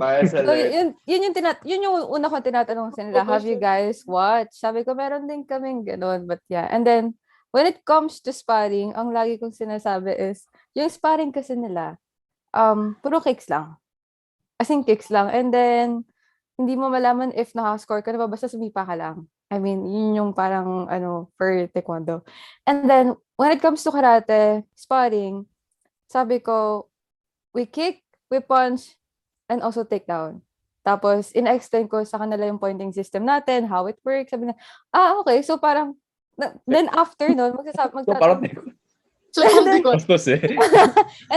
Bias So, alert. yun yung una ko tinatanong sa nila, have you guys watched? Sabi ko, meron din kaming ganun. But yeah, and then, when it comes to sparring, ang lagi kong sinasabi is, yung sparring kasi nila, puro kicks lang. As in kicks lang. And then, hindi mo malaman if nakascore ka na ba, basta sumipa ka lang. I mean, yun yung parang, for taekwondo. And then, when it comes to karate, sparring, sabi ko, we kick, we punch, and also take down. Tapos, in-explain ko sa kanila yung pointing system natin, how it works. Sabi na, okay. So, parang, then after nun, and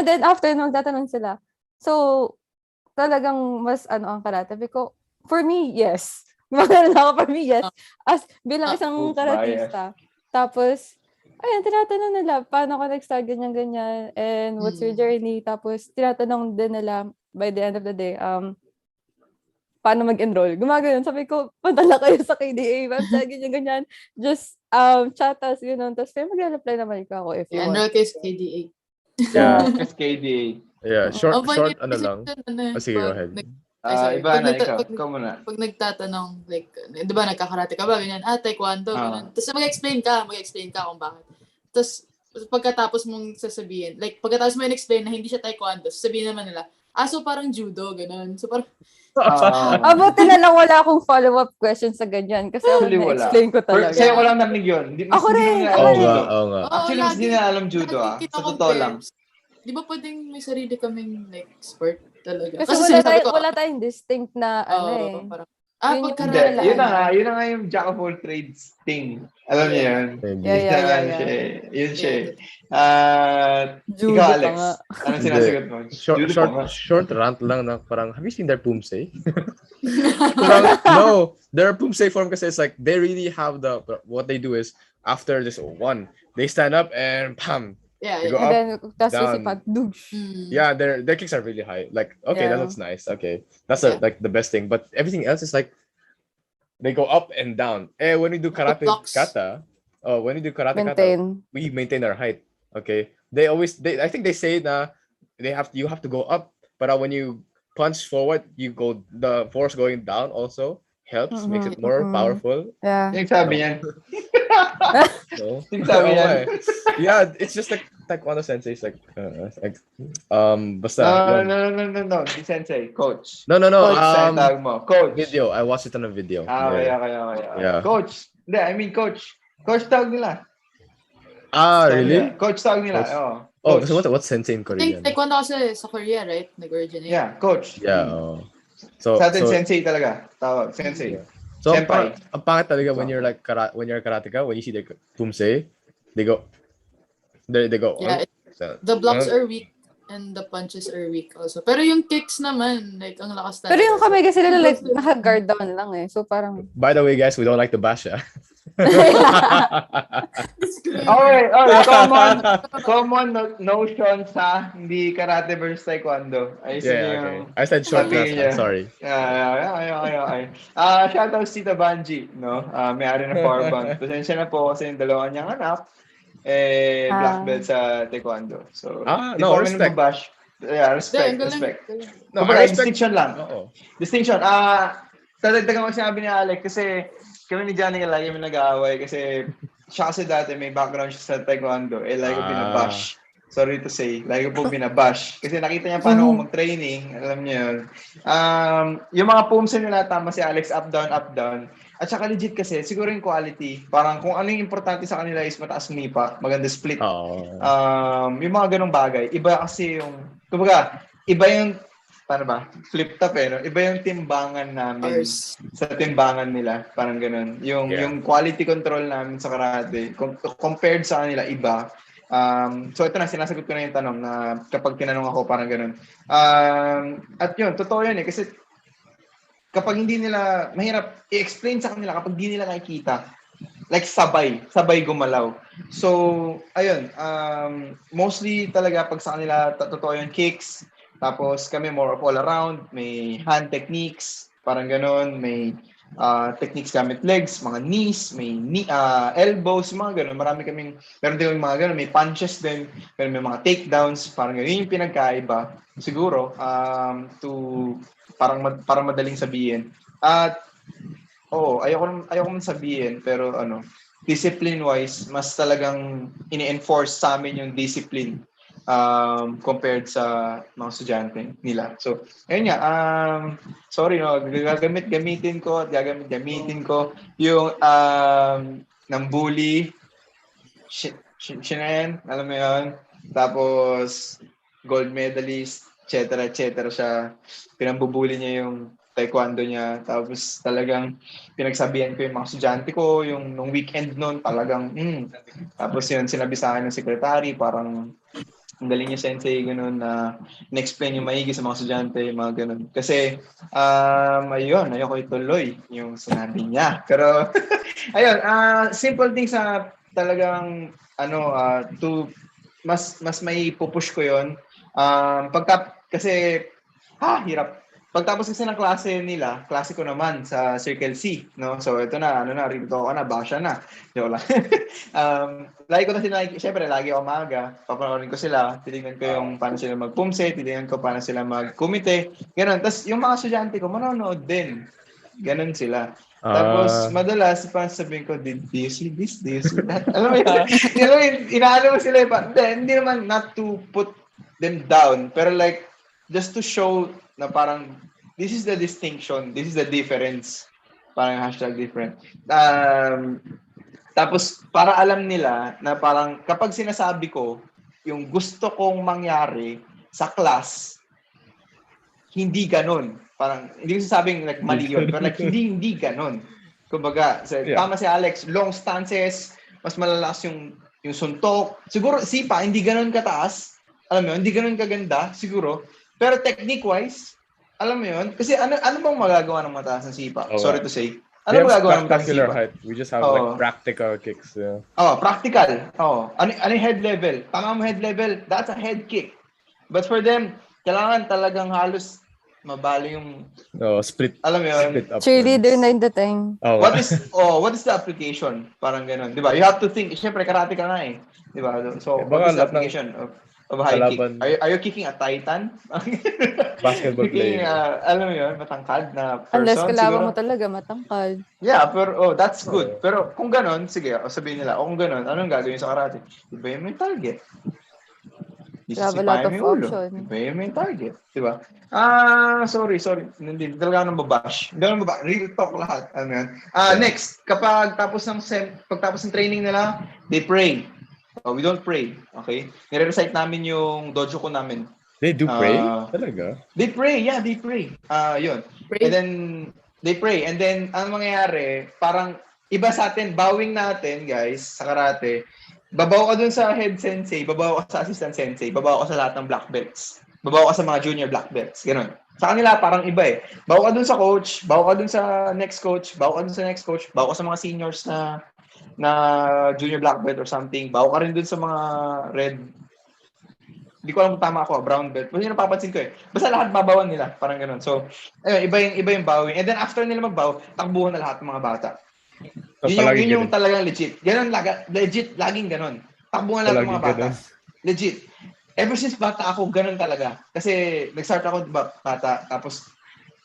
then after nun, magtatanong sila. So, talagang mas ang karate. Sabi ko, for me, yes. Gumagano na ako for me, yes. As bilang isang Oops, karatista. Tapos, ayun, tinatanong nila, paano ka nag-start ganyan-ganyan, and what's your journey? Tapos, tinatanong din nila, by the end of the day, paano mag-enroll? Gumagano. Sabi ko, padala kayo sa KDA website, ganyan-ganyan. Just, chat us, gano'n. Tapos, mag-reply naman ako if you want. Enroll kayo sa KDA. Yeah. SKDA. Yeah, short ano Kasi lang. Sige, go ahead. Iba na, ikaw muna. Pag nagtatanong, like, di ba, nagkakarate ka ba? Ganyan, taekwondo, ganyan. Tapos mag-explain ka kung bakit. Tapos, pagkatapos mong sasabihin, like, pagkatapos mo in-explain na hindi siya taekwondo, sasabihin naman nila, so parang judo, ganun. So parang, Buti na lang wala akong follow-up question sa ganyan kasi ako na-explain ko talaga. Sa'yo ko lang narinig yun. Ako rin. Oo nga. Actually, mas di na alam judo Sa totoo lang. Di ba pwedeng may sarili kaming like sport talaga? Kasi wala tayong distinct na Parang, yun na nga yung jack of all trades thing. Alam niyo yun? Yeah. Yun siya. Judo Ikaw, Alex. nga. Anong sinasagot mo? Short rant lang na parang, have you seen their Pumse? No, their Pumse form kasi it's like, they really have what they do is, after this one, they stand up and pam, Yeah. Go and then, down. Yeah, their kicks are really high. Like, okay, that looks nice. Okay, that's like the best thing. But everything else is like, they go up and down. When we do karate kata, we maintain our height. Okay, I think they say that you have to go up, but when you punch forward, the force going down also helps, makes it more powerful. Yeah. Yung sabi niyan. No. Yeah, it's just like Taekwondo sensei is like basta no, the sensei, coach. No. Coach, coach. Video. I watched it on a video. Okay. Yeah. Coach. Hindi, I mean coach. Coach tawag nila. Really? Coach tawag nila. So what's sensei in Korean? I think Taekwondo kasi sa Korea, right? Nag-originate. Yeah, coach. Yeah. So sa atin sensei talaga. Tawag sensei. Yeah. So Senpai. Ang pangit talaga when you're like when you're karateka, when you see the Pumse, they go. Yeah, the blocks are weak and the punches are weak also. Pero yung kicks naman, like, ang lakas talaga. Pero yung kamay kasi nila, like, naka-guard down lang eh. So, parang... By the way, guys, we don't like to bash, Okay. Common notion sa hindi karate versus taekwondo. I said short last time, sorry. Okay. Shoutouts Tita Banji, no? May-ari ng Powerbank. Pasensya na po kasi yung dalawa niyang anak, black belt sa taekwondo. So, no, respect. Respect. No, distinction lang. Distinction. Tatagdagan ko sinabi ni Alec kasi kami ni Johnny lagi may nag-aaway kasi siya kasi dati may background siya sa taekwondo. Lagi ko binabash. Sorry to say. Lagi ko po binabash. Kasi nakita niya paano ako mag-training. Alam niyo yun. Yung mga pumse nila, tama si Alex, up, down. At saka legit kasi, siguro yung quality. Parang kung ano yung importante sa kanila is mataas nipa, maganda split. Yung mga ganong bagay. Iba kasi yung, kumbaga, iba yung, paano ba? Flip top no? Iba yung timbangan namin sa timbangan nila. Parang ganun. Yung quality control namin sa karate, compared sa kanila, iba. So ito na, sinasagot ko na yung tanong na kapag tinanong ako, parang ganun. At yun, totoo yun kasi kapag hindi nila, mahirap i-explain sa kanila kapag hindi nila nakikita. Like sabay gumalaw. So, ayun, mostly talaga pag sa kanila, totoo yung kicks, tapos kami more of all around, may hand techniques, parang ganun, may techniques gamit legs, mga knees, may elbows, mga ganun. Meron din mga ganun, may punches din, pero may mga takedowns, parang ganun. Yun yung pinagkaiba, siguro, parang madaling sabihin. At, ayoko man sabihin, pero discipline-wise, mas talagang ini-enforce sa amin yung discipline compared sa mga estudyante nila. So, ayun nga, sorry, gagamitin ko yung ng bully, Shinen, alam mo yun, tapos gold medalist, etc. siya, pinambubuli niya yung taekwondo niya, tapos talagang pinagsabihan ko yung mga estudyante ko, nung weekend noon, talagang, tapos yun, sinabi sa akin ng secretary, parang, Ang galing niya sensei, ganun, na na-explain yung maigi sa mga estudyante, mga ganun. Kasi, ayun, ayoko ituloy yung sinabi niya. Pero, ayun, simple things na talagang, mas may pupush ko yon. Kasi, hirap. Pagtapos kasi ng klase ko naman sa Circle C, no? So, ito na, rito ako na, basya na. Joke lang. Lagi ko na sila, syempre, lagi ako maaga, papanoorin ko sila, titingnan ko yung paano sila magpumse, titingnan ko paano sila magkumite, gano'n. Tapos, yung mga estudyante ko, manonood din. Gano'n sila. Tapos, madalas, parang sabihin ko, do you see this? Do you see that? Alam mo yun, inaano mo sila, hindi naman not to put them down, pero like, just to show na parang, this is the distinction, this is the difference. Parang #different. Tapos, para alam nila na parang kapag sinasabi ko yung gusto kong mangyari sa class, hindi ganun. Parang, hindi ko sasabing like, mali yun, pero like, hindi ganun. Kumbaga, tama si Alex, long stances, mas malalakas yung suntok. Siguro, sipa, hindi ganun kataas. Alam mo yun, hindi ganun kaganda, siguro. Pero technique-wise, alam mo yun, kasi ano bang magagawa ng mataas ng sipa? Sorry to say. Ano magagawa ng mataas ng sipa? Height. We just have like practical kicks. Yeah. Practical. Ano head level? Tama mo head level, that's a head kick. But for them, kailangan talagang halos mabali yung split. Alam mo yun? Cheerleader na yung dating. What is the application? Parang ganun. 'Di ba? You have to think, syempre karate ka na eh. 'Di ba? So, what is the application of high kick? Are you kicking a titan? Basketball player. Alam mo yun, matangkad na person. Unless kalaban mo talaga matangkad. Yeah, pero that's good. Pero kung ganun, sige, sabihin nila, kung ganun, anong gagawin sa karate? Iba yung target. Wala of option. Iba yung target. Diba? Sorry. Hindi talaga nang babash. Hindi naman babash. Real talk lahat. Ano yan? Next, pagtapos ng training nila, they pray. We don't pray. Okay? Nire-recite namin yung dojo ko namin. They do pray? Talaga? They pray. Yeah, they pray. Yun. Pray. And then, they pray. And then, ang mangyayari, parang iba sa atin, bowing natin, guys, sa karate, babaw ka dun sa head sensei, babaw ka sa assistant sensei, babaw ka sa lahat ng black belts. Babaw ka sa mga junior black belts. Ganun. Sa kanila, parang iba eh. Bawa ka dun sa coach, bawa ka dun sa next coach, bawa ka dun sa next coach, bawa ka sa mga seniors na junior black belt or something. Bawa ka rin dun sa mga red. Hindi ko alam kung tama ako, brown belt. Kasi napapansin ko eh. Basta lahat babawan nila. Parang ganun. So, ayun, iba yung bowing. And then after nila magbow, takbuhan na lahat ng mga bata. So, yun yung talagang legit. Ganun, legit, laging ganun. Takbuhan lahat ng mga bata. Legit. Ever since bata ako, ganun talaga. Kasi nag-start ako bata, tapos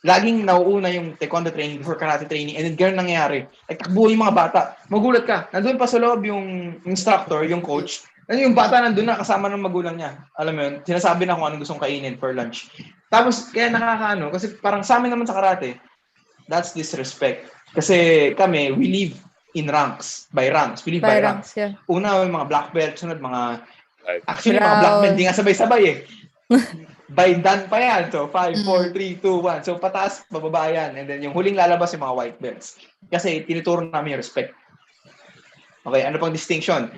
laging nauuna yung taekwondo training before karate training, and then ganun nangyayari. Like, takbuhan yung mga bata. Magulat ka. Nandun pa sa loob yung instructor, yung coach. Yung bata nandun na kasama ng magulang niya. Alam mo yun, sinasabi na kung anong gustong kainin for lunch. Tapos, kaya nakakaano, kasi parang sa amin naman sa karate, that's disrespect. Kasi kami, we live in ranks, by ranks. We live by ranks. Yeah. Una, yung mga black belt, sunod mga, actually, mga black belt, di nga sabay-sabay eh. By dan pa yan. So, 5, 4, 3, 2, 1. So, pataas, bababa yan. And then, yung huling lalabas yung mga white belts. Kasi, tinuturo namin yung respect. Okay, ano pang distinction?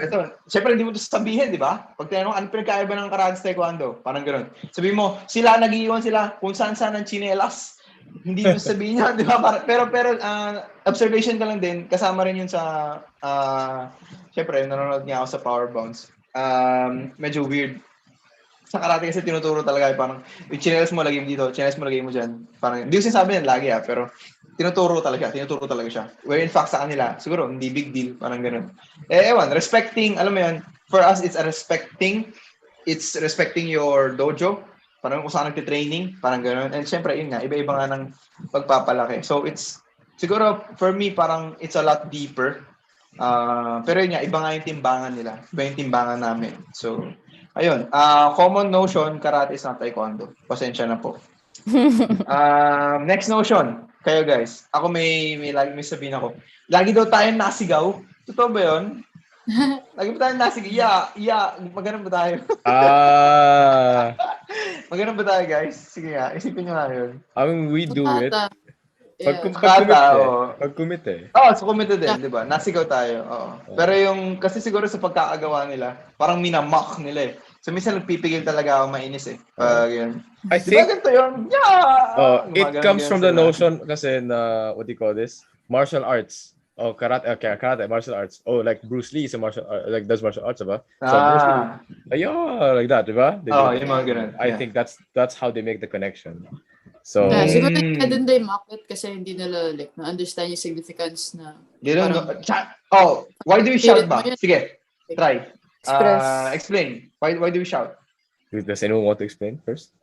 Ito, syempre hindi mo ito sabihin, di ba? Pag tinanong, ano pinagkaiba ng karate sa taekwondo? Parang gano'n. Sabihin mo, nag-iiwan sila kung saan-saan ng chinelas. Hindi mo sabihin niya, di ba? Pero observation ka lang din, kasama rin yun sa, syempre, nanonood niya ako sa Power Bounce. Medyo weird. Sa karate kasi tinuturo talaga, parang, yung chinelas mo, lagay mo dito, chinelas mo, lagay mo dyan. Parang, hindi ko sinasabi yan lagi pero, tinuturo talaga siya. Where in fact sa kanila, siguro, hindi big deal, parang ganun. Ewan, respecting, alam mo yun, for us, it's respecting your dojo, parang kung saan nagtitraining, parang gano'n. And syempre, yun nga, iba-iba nga ng pagpapalaki. So, siguro, for me, parang it's a lot deeper. Pero yun nga, iba nga yung timbangan nila. Iba yung timbangan namin. So, ayun. Common notion, karate is not taekwondo. Pasensya na po. Next notion. Kayo guys. Ako may sabihin ako. Lagi daw tayo nasigaw. Totoo ba yun? Lagi ba tayo nasigaw? Yeah. Magano'n ba tayo? Magano'n ba tayo guys? Sige nga. Isipin nyo nga yun. We do it. Pag kumite. Sa kumite din, di ba? Nasigaw tayo. Pero yung, kasi siguro sa pagkakagawa nila, parang minamock nila eh. So minsan nagpipigil talaga ako mainis eh. Yun. I Diba think ganito yun? Yeah! it comes from the notion kasi na, what do you call this? Martial arts. Oh, karate, martial arts. Oh, like Bruce Lee is a martial art, like does martial arts, diba? So Bruce Lee, like that, diba? Yung mga ganun. I think that's how they make the connection. So siguro kaya din they mock it kasi hindi nila like na-understand yung significance na why do we shout ba? Yun. Sige, try. Express. Explain. Why do we shout? does anyone want to explain first?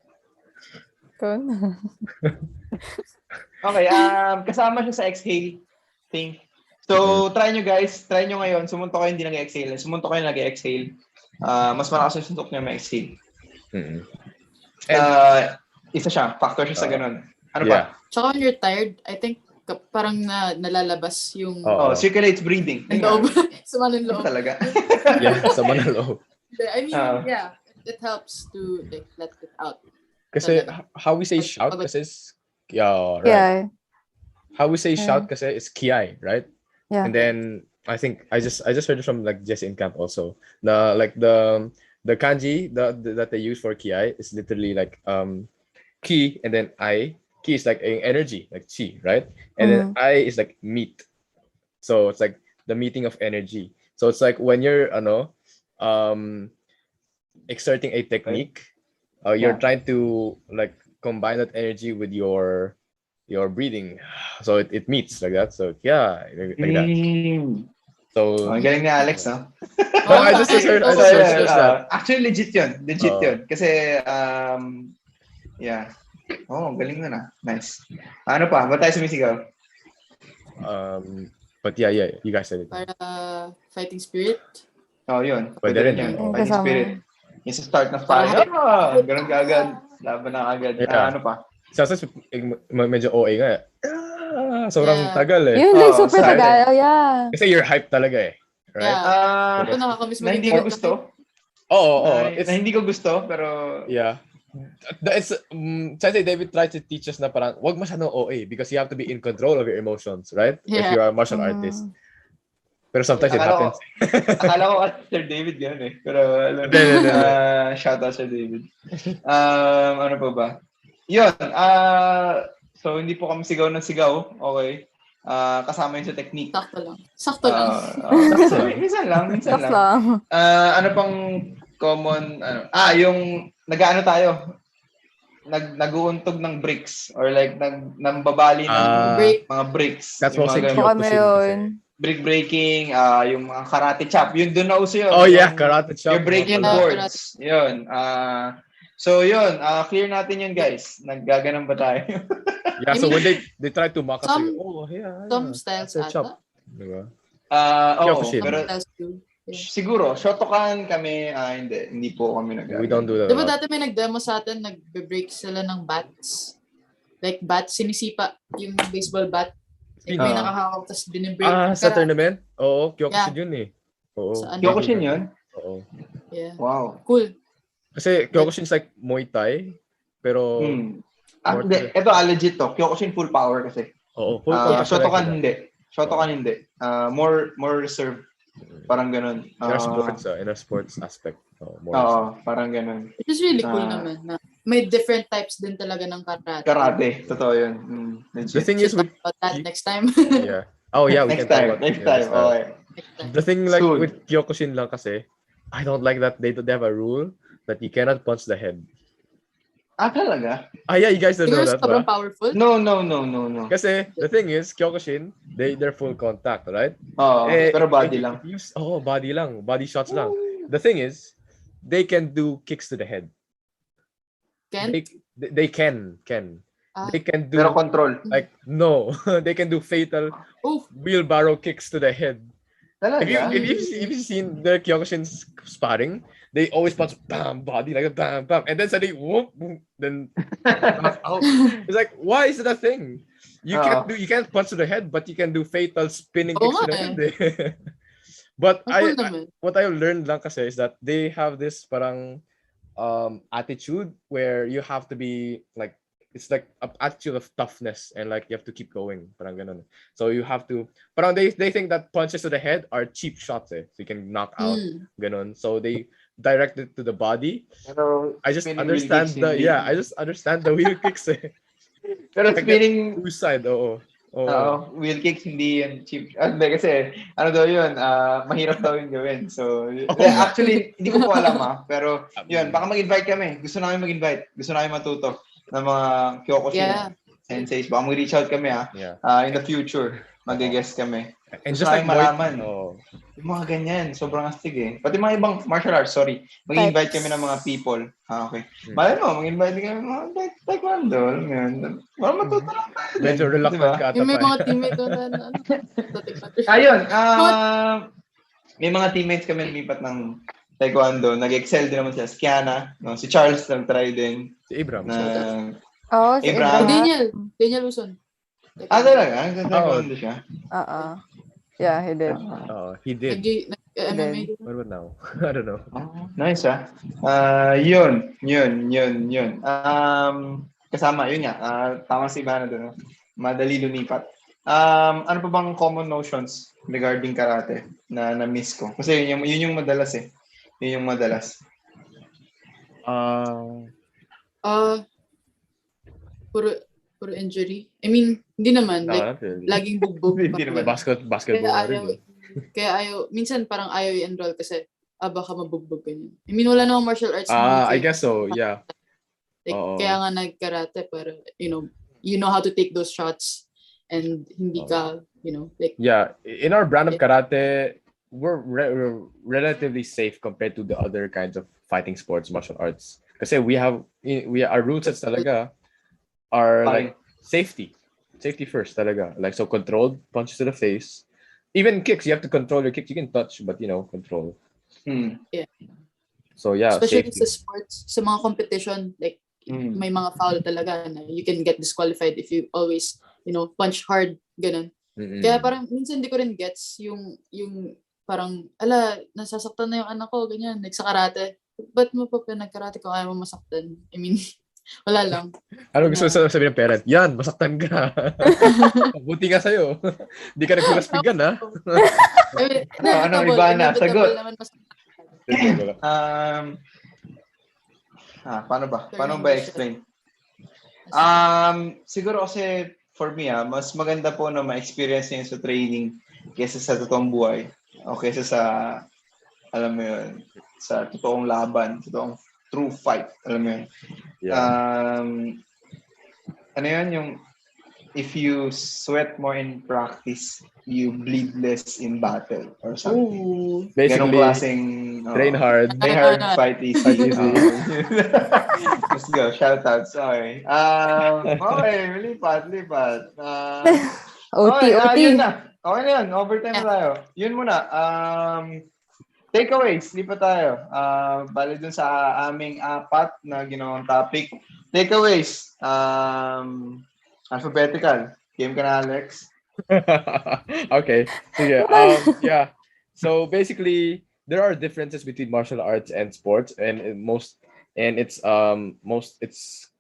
Okay, kasama siya sa exhale thing. So, try nyo guys. Try nyo ngayon. Sumunto kayo hindi nag-exhale. Sumunto kayo nag-exhale. Mas malakas yung suntok nyo mag-exhale. Isa siya. Factor siya sa ganun. Ano pa? Tsaka when you're tired, I think parang nalalabas yung... circulates breathing. Sama ng loob. Talaga. Sama ng loob. I mean, it helps to like let it out. Kasi how we say shout kasi is... right. How we say shout kasi is kiai, right? Yeah. And then I think I just heard it from like Jesse in camp also. The kanji that they use for kiai is literally like ki and then I. Ki is like energy, like chi, right? And then I is like meet. So it's like the meeting of energy. So it's like when you're exerting a technique, you're trying to like combine that energy with your breathing, so it meets like that. So like that. So galing ni Alex, no? I just heard that. Actually, legit yun. Kasi galing na. Nice. Ano pa? Ba't tayo sumisigaw? But you guys said it. Para fighting spirit. Yun. Pwede rin yun. Yung Fighting kasama. spirit. Yung sa start na fight. Ganun ka agad. Laban na agad. Ano pa? Sasas medyo OA nga. Sobrang tagal eh. Yun, like super tagal. Kasi you're hyped talaga eh. Right? Ito nakakamiss na hindi ko gusto. Na hindi ko gusto, pero... Yeah. It's Sensei David tries to teach us na parang wag masyadong OA because you have to be in control of your emotions, right? If you are a martial artist. Pero sometimes it happens. Akala ko Sir David gano'n eh. Pero shout out Sir David. Ano pa ba? Yun. So hindi po kami sigaw ng sigaw. Okay. Kasama yun sa technique. Sakto lang. Minsan lang. Ano pang common yung nag-ano tayo, nag-uuntog ng bricks or like nambabali ng mga bricks. That's mostly yun. Brick breaking, yung mga karate chop, yun doon na uso yun. Karate chop. You're breaking boards. Yun. So yun, clear natin yun guys. Naggaganon ba tayo? So when they try to mock us, some styles ata. Diba? Pero siguro, Shotokan kami, hindi po kami We don't do that. Diba dati may nag-demo sa atin, nag-break sila ng bats. Like bats, sinisipa yung baseball bat. Like may nakahawak, tapos binibreak. Sa tournament? Oo, Kyokushin yun eh. Kyokushin yun? Oo. Yeah. Wow. Cool. Kasi Kyokushin is like Muay Thai, pero... Ito, legit to. Kyokushin full power kasi. Oo, full power. Shotokan hindi. More reserved. Parang ganun. In a sports aspect. Parang ganun. It is really cool naman na may different types din talaga ng karate. Karate, totoo yun. The thing is with that next time. Yeah. We next can next time. Okay. The thing like with Kyokushin lang kasi, I don't like that they have a rule that you cannot punch the head. Talaga? Yeah, you guys don't know that, sobrang powerful? No. Kasi the thing is, Kyokushin, they're full contact, right? Pero body lang. Body lang. Body shots lang. The thing is, they can do kicks to the head. They can. They can do... Pero control. Like, no. They can do fatal wheelbarrow kicks to the head. Talaga? If you've seen the Kyokushin sparring, they always punch bam, body like a bam, bam. And then suddenly, whoop, then out. It's like, why is it a thing? You can't punch to the head, but you can do fatal spinning kicks to the head. But what I learned lang kasi is that they have this parang attitude where you have to be like, it's like an attitude of toughness and like you have to keep going. Parang ganun. So you have to, parang they think that punches to the head are cheap shots so you can knock out. Ganun. So they directed to the body. Pero I just spinning wheel understand kicks, the hindi. I just understand the wheel kicks. Eh. Pero I get spinning, suicide, oo. wheel kicks, hindi yan cheap. Hindi, kasi, ano daw yun, mahirap daw yun gawin. So, actually, hindi ko po alam pero, yun, baka mag-invite kami. Gusto namin mag-invite. Gusto namin matuto ng mga Kyokushin senseis. Baka mag-reach out kami, in the future. Mag-guest kami. And Gusto just like namin malaman. Yung mga ganyan, sobrang astig eh. Pati mga ibang martial arts, sorry. Mag-invite kami ng mga people. Okay. Malay mo, mag-invite kami ng mga taekwondo. Alam mo yun. Wala matuto lang tayo. Medyo reluctant ka ata Yung may pa. mga teammate ko na Ayun, may mga teammates kami lumipat ng taekwondo. Nag-excel din naman sila. Si Kiana, no? Si Charles nag-try din. Si Ibram. Si Abraham. Daniel Luzon. Talaga? Nag-taekwondo siya? Yeah, he did. He did. MMA. What about now? I don't know. Nice, Yun. Kasama, yun nga. Tama si Ivana doon. Madali lumipat. Ano pa bang common notions regarding karate na na-miss ko? Kasi yun yung madalas eh. Yun yung madalas. Puro injury. I mean, hindi naman. Like, laging bugbog. Hindi naman. Basketball. Kaya ayaw. Minsan parang ayaw i-enroll kasi baka mabugbog ganyan. I mean, wala namang martial arts. I guess so, yeah. Like, kaya nga nag-karate para, you know how to take those shots and hindi ka, like... Yeah, in our brand of karate, we're relatively safe compared to the other kinds of fighting sports, martial arts. Kasi our rule sets talaga are like safety first talaga. Like, so controlled punches to the face. Even kicks, you have to control your kicks. You can touch, but control. Yeah. So yeah, especially safety. Sa sports, sa mga competition, like may mga foul talaga na you can get disqualified if you always, punch hard, ganun. Kaya parang minsan hindi ko rin gets yung parang, nasasaktan na yung anak ko, ganyan, like sa karate. Ba't mo pa pinag-karate kung ayaw mo masaktan? I mean, wala lang. Ano gusto sabihin ng parent? Yan, masaktan ka. Buti nga sa'yo. Hindi ka nagpulaspigan, ha? Ano, iba na? Sagot. Paano ba? Paano ba explain? Siguro kasi for me, mas maganda po na ma-experience niyo sa training kaysa sa totoong buhay. O kaysa sa, alam mo yun, sa totoong laban, totoong true fight. Alam mo yun. Yeah. Ano yun, yung if you sweat more in practice, you bleed less in battle or something. Basically, ganong klaseng train hard, fight easy. Let's go, shoutouts. Okay. Okay, lipat. OT. Yun na. Okay na yun, overtime na tayo. Yun muna. Takeaways, lipat tayo. Bali dun sa aming 4 na ginawang topic. Takeaways. Alphabetical. Game ka na, Alex? Okay. Yeah. So basically, there are differences between martial arts and sports, and it's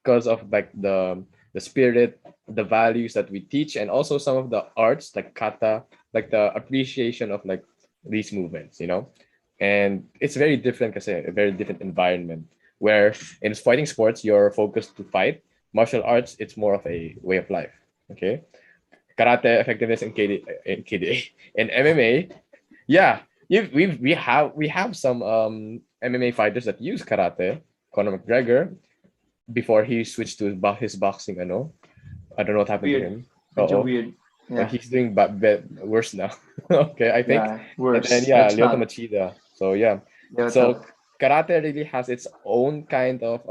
because of like the spirit, the values that we teach, and also some of the arts like kata, like the appreciation of like these movements, And it's very different kasi a very different environment where in fighting sports you're focused to fight. Martial arts, it's more of a way of life. Okay. Karate effectiveness in KDA. In MMA, yeah, we have some MMA fighters that use karate. Conor McGregor, before he switched to his boxing, I don't know what happened to him. Weird. Yeah. But he's doing worse now. Okay, I think. Yeah, worse. And then Lyoto Machida. So yeah. So karate really has its own kind of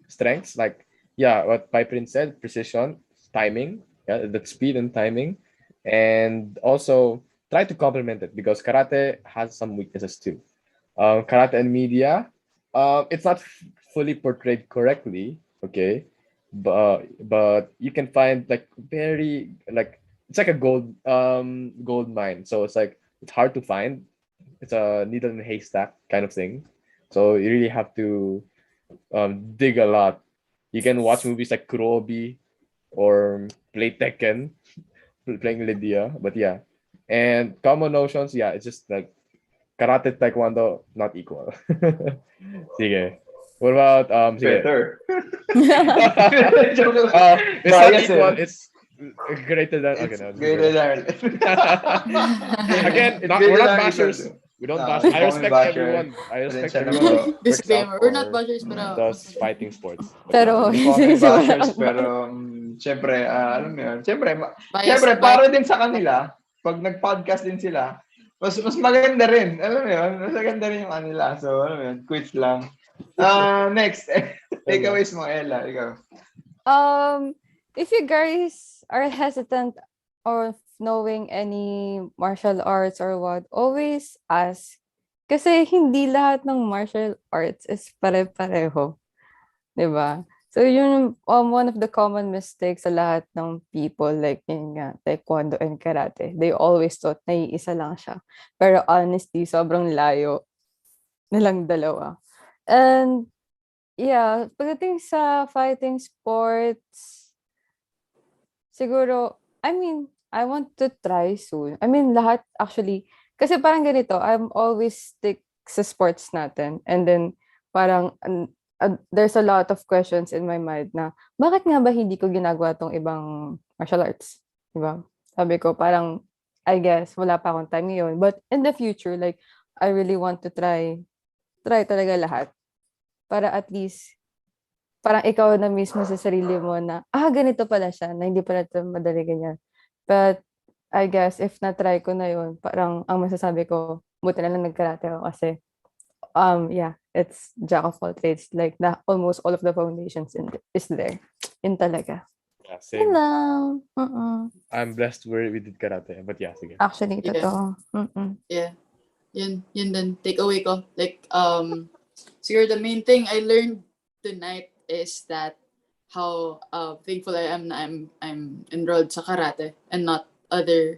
strengths. Like what Piperin said, precision, timing, the speed and timing, and also try to complement it because karate has some weaknesses too. Karate and media, it's not fully portrayed correctly. Okay, but you can find like very like it's like a gold mine. So it's like it's hard to find. It's a needle in a haystack kind of thing. So you really have to dig a lot. You can watch movies like Kurobi or play Tekken, playing Lydia. But yeah, and common notions. Yeah, it's just like karate, taekwondo, not equal. Sige. What about sige. Better. It's not equal. It's greater than. Okay, no, greater than. Again, we're not bashers. We don't bash. I respect everyone. I respect everyone. Disclaimer, we're not bashers, pero does fighting sports. Pero hindi po kami bashers, pero syempre, alam mo yun. Syempre, para din sa kanila, pag nag-podcast din sila, mas maganda rin. Alam mo yun? Mas maganda rin yung kanila. So, alam mo yun, quits lang. Next, takeaways mo, Ella. Ikaw. If you guys are hesitant or knowing any martial arts or what, always ask. Kasi hindi lahat ng martial arts is pare-pareho. Diba? So, yun one of the common mistakes sa lahat ng people, like yun nga, taekwondo and karate. They always thought na iisa lang siya. Pero honestly, sobrang layo nilang dalawa. And, yeah, pagdating sa fighting sports, siguro, I want to try soon. Lahat actually, kasi parang ganito, I'm always stick sa sports natin. And then, parang, there's a lot of questions in my mind na, bakit nga ba hindi ko ginagawa tong ibang martial arts? Diba? Sabi ko, parang, I guess, wala pa akong time ngayon. But in the future, like, I really want to try talaga lahat. Para at least, parang ikaw na mismo sa sarili mo na, ganito pala siya, na hindi pala ito madali ganyan. But, I guess, if na-try ko na yun, parang ang masasabi ko, buti na lang nag-karate ako kasi, yeah, it's jack of all trades. Like, almost all of the foundations is there. Yun talaga. Yeah, same. Yun lang. I'm blessed where we did karate. But yeah, sige. Actually, totoo. Yeah. Yun din. Takeaway ko. Like, siguro the main thing I learned tonight is that how thankful I am na I'm enrolled sa karate and not other.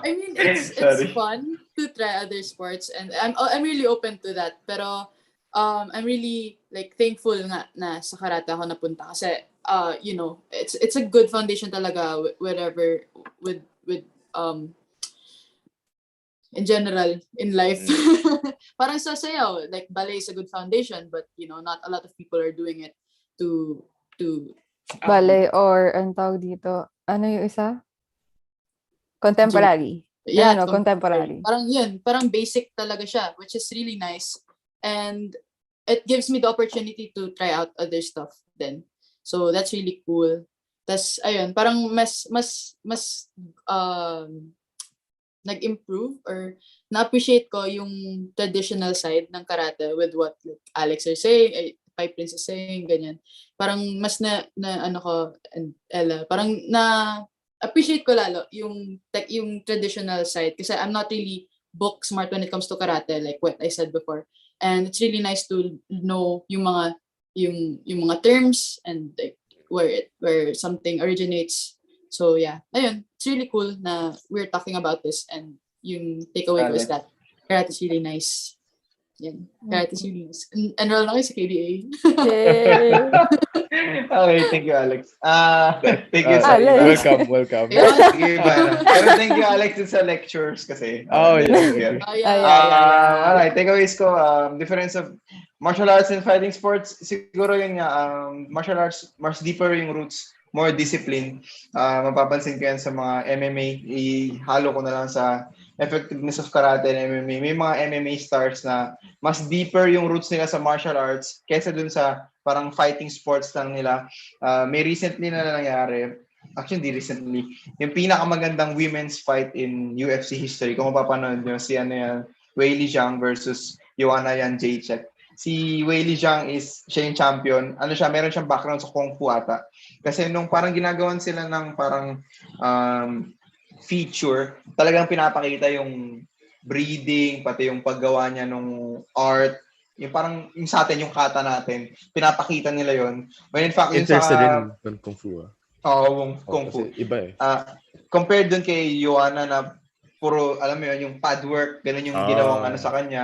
It's fun to try other sports and I'm really open to that. Pero I'm really like thankful nga na sa karate ako napunta kasi it's a good foundation talaga with in general in life. Parang sa sayaw, like ballet is a good foundation, but not a lot of people are doing it to ballet or ang tawag dito, ano yung isa? Contemporary. Yeah, contemporary. Parang basic talaga siya, which is really nice. And it gives me the opportunity to try out other stuff then. So that's really cool. Tas ayun, parang mas nag-improve or na-appreciate ko yung traditional side ng karate with what like Alex are saying, Pi Prince is saying, ganyan. Parang mas na ano ko, and Ella, parang na-appreciate ko lalo yung traditional side kasi I'm not really book smart when it comes to karate, like what I said before. And it's really nice to know yung mga terms and like where something originates. So yeah, ayun, it's really cool na we're talking about this and yung takeaway ko is that karate is really nice. Yan, karate is really nice. Enroll na kayo sa KDA. Okay, thank you, Alex. Thank you, Alex. Welcome. Pero thank you, Alex, sa lectures kasi. Yeah. Alright, takeaways ko, difference of martial arts and fighting sports, siguro yun nga, martial arts, mas deeper yung roots, more discipline. Mapapansin ko yan sa mga MMA, ihalo ko na lang sa effectiveness of karate and MMA. May mga MMA stars na mas deeper yung roots nila sa martial arts kaysa dun sa parang fighting sports lang nila. May recently na nangyari, actually hindi recently, yung pinakamagandang women's fight in UFC history. Kung mapapanood nyo, si Weili Zhang versus Joanna Jędrzejczyk. Si Weili Zhang siya yung champion. Meron siyang background sa Kung Fu ata. Kasi nung parang ginagawan sila ng parang feature, talagang pinapakita yung breathing, pati yung paggawa niya nung art. Yung parang yung sa atin, yung kata natin, pinapakita nila yon. When in fact, yun interested in Kung Fu. Oo, Kung Fu. Iba eh. Compared dun kay Joanna na puro, alam mo yun, yung pad work, ganun yung ginawang sa kanya,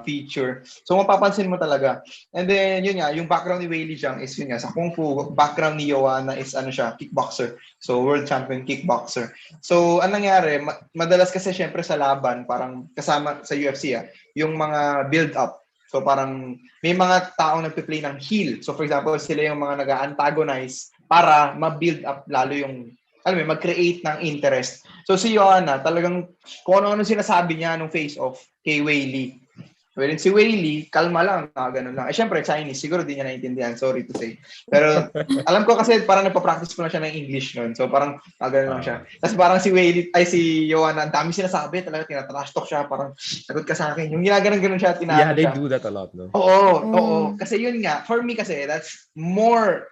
feature. So, mapapansin mo talaga. And then, yun nga, yung background ni Weili Zhang is yun nga, sa Kung Fu, background ni Joanna is siya, kickboxer. So, world champion kickboxer. So, anong nangyari, madalas kasi syempre sa laban, parang kasama sa UFC, yung mga build-up. So, parang may mga taong nagpe-play ng heel. So, for example, sila yung mga nag-antagonize para ma-build up lalo yung mag-create ng interest. So si Joanna, talagang kung ano-ano sinasabi niya nung face-off kay Weili. Well, si Weili, kalma lang, ganun lang. Syempre, Chinese, siguro di niya naiintindihan, sorry to say. Pero alam ko kasi parang nagpa-practice ko na siya ng English noon. So parang ganun lang siya. Tapos parang si Joanna, ang dami sinasabi, talaga tinatrash talk siya, parang sagot ka sa akin. Yung ginaganon siya, Yeah, they do that a lot, no? Oo. Kasi yun nga, for me kasi, that's more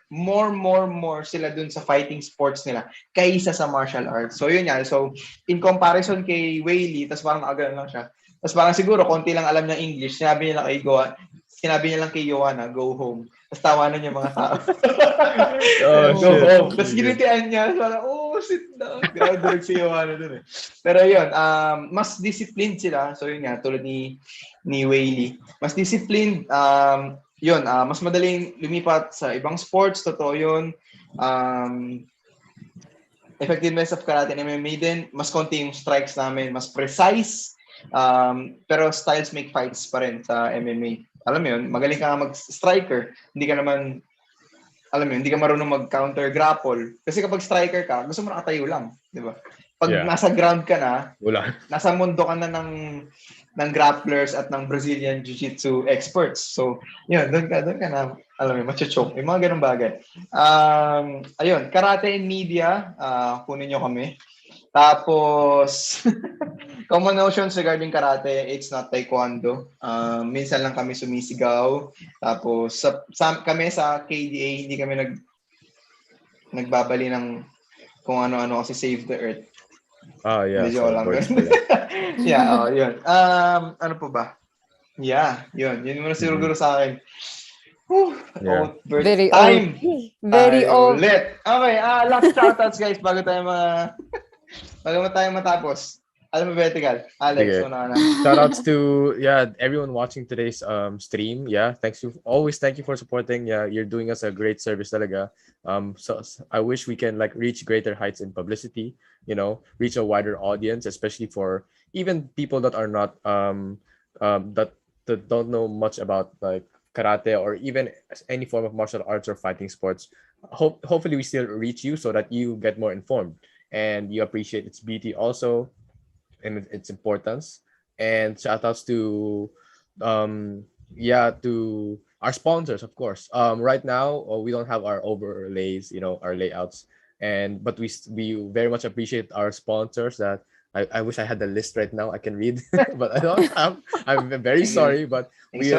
sila dun sa fighting sports nila kaysa sa martial arts. So yun nga, so in comparison kay Weili, tapos parang nakaganon lang siya. Tapos parang siguro, konti lang alam niya English, sinabi niya lang kay Joanna, go home. Tapos tawanan niya mga tao. Go home. Tapos ginitian niya, parang, sit down. Grabe direct si Joanna dun eh. Pero yun, mas disciplined sila. So yun nga, tulad ni Weili. Mas disciplined, mas madaling lumipat sa ibang sports, totoo yun. Effectiveness of karate and MMA din, mas konti yung strikes namin, mas precise. Pero styles make fights pa rin sa MMA. Alam mo yun, magaling ka mag-striker, hindi ka naman, hindi ka marunong mag-counter grapple. Kasi kapag striker ka, gusto mo nakatayo lang, di ba? Pag nasa ground ka na, nasa mundo ka na ng grapplers at ng Brazilian Jiu-Jitsu experts. So, yun, doon ka na, macho-choke. Yung mga ganun bagay. Ayun, karate and media, kunin nyo kami. Tapos, common notions regarding karate, it's not taekwondo. Minsan lang kami sumisigaw. Tapos, kami sa KDA, hindi kami nagbabali ng kung ano-ano kasi save the earth. Yeah. Medyo So lang. Yun. Ano po ba? Yeah, yun. Yun muna siguro sa akin. Very time. Very old. Ulit. Okay, last shoutouts guys bago tayo matapos. Alam mo, vertical. Alex, una na. Shoutouts to everyone watching today's stream. Yeah, thank you for supporting. Yeah, you're doing us a great service talaga. So I wish we can reach greater heights in publicity, reach a wider audience, especially for even people that are not that don't know much about karate or even any form of martial arts or fighting sports. Hopefully we still reach you so that you get more informed and you appreciate its beauty also and its importance. And shout outs to to our sponsors, of course. Right now we don't have our overlays, our layouts, but we very much appreciate our sponsors that I wish I had the list right now. I can read, but I don't have. I'm very sorry, but we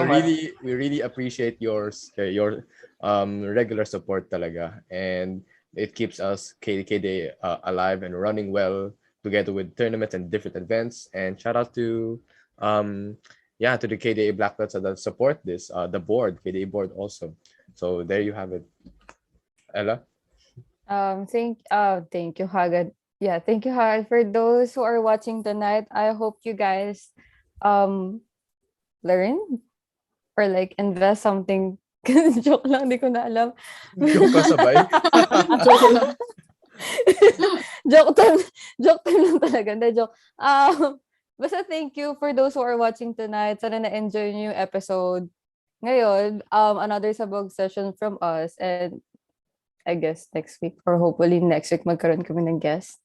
really appreciate your regular support talaga, and it keeps us KD alive and running well together with tournaments and different events. And shout out to to the KDA Black Belts that support this, the board, KDA board also. So there you have it. Ella? Thank you, Hagad. Yeah, thank you, Hagad. For those who are watching tonight, I hope you guys learn or invest something. Joke lang, di ko na alam. Joke ka sabay? Joke lang. joke lang talaga. Hindi, joke. Basta thank you for those who are watching tonight. Sana na-enjoy niyo yung episode. Ngayon, another sabog session from us, and I guess next week or hopefully next week magkaroon kami ng guest.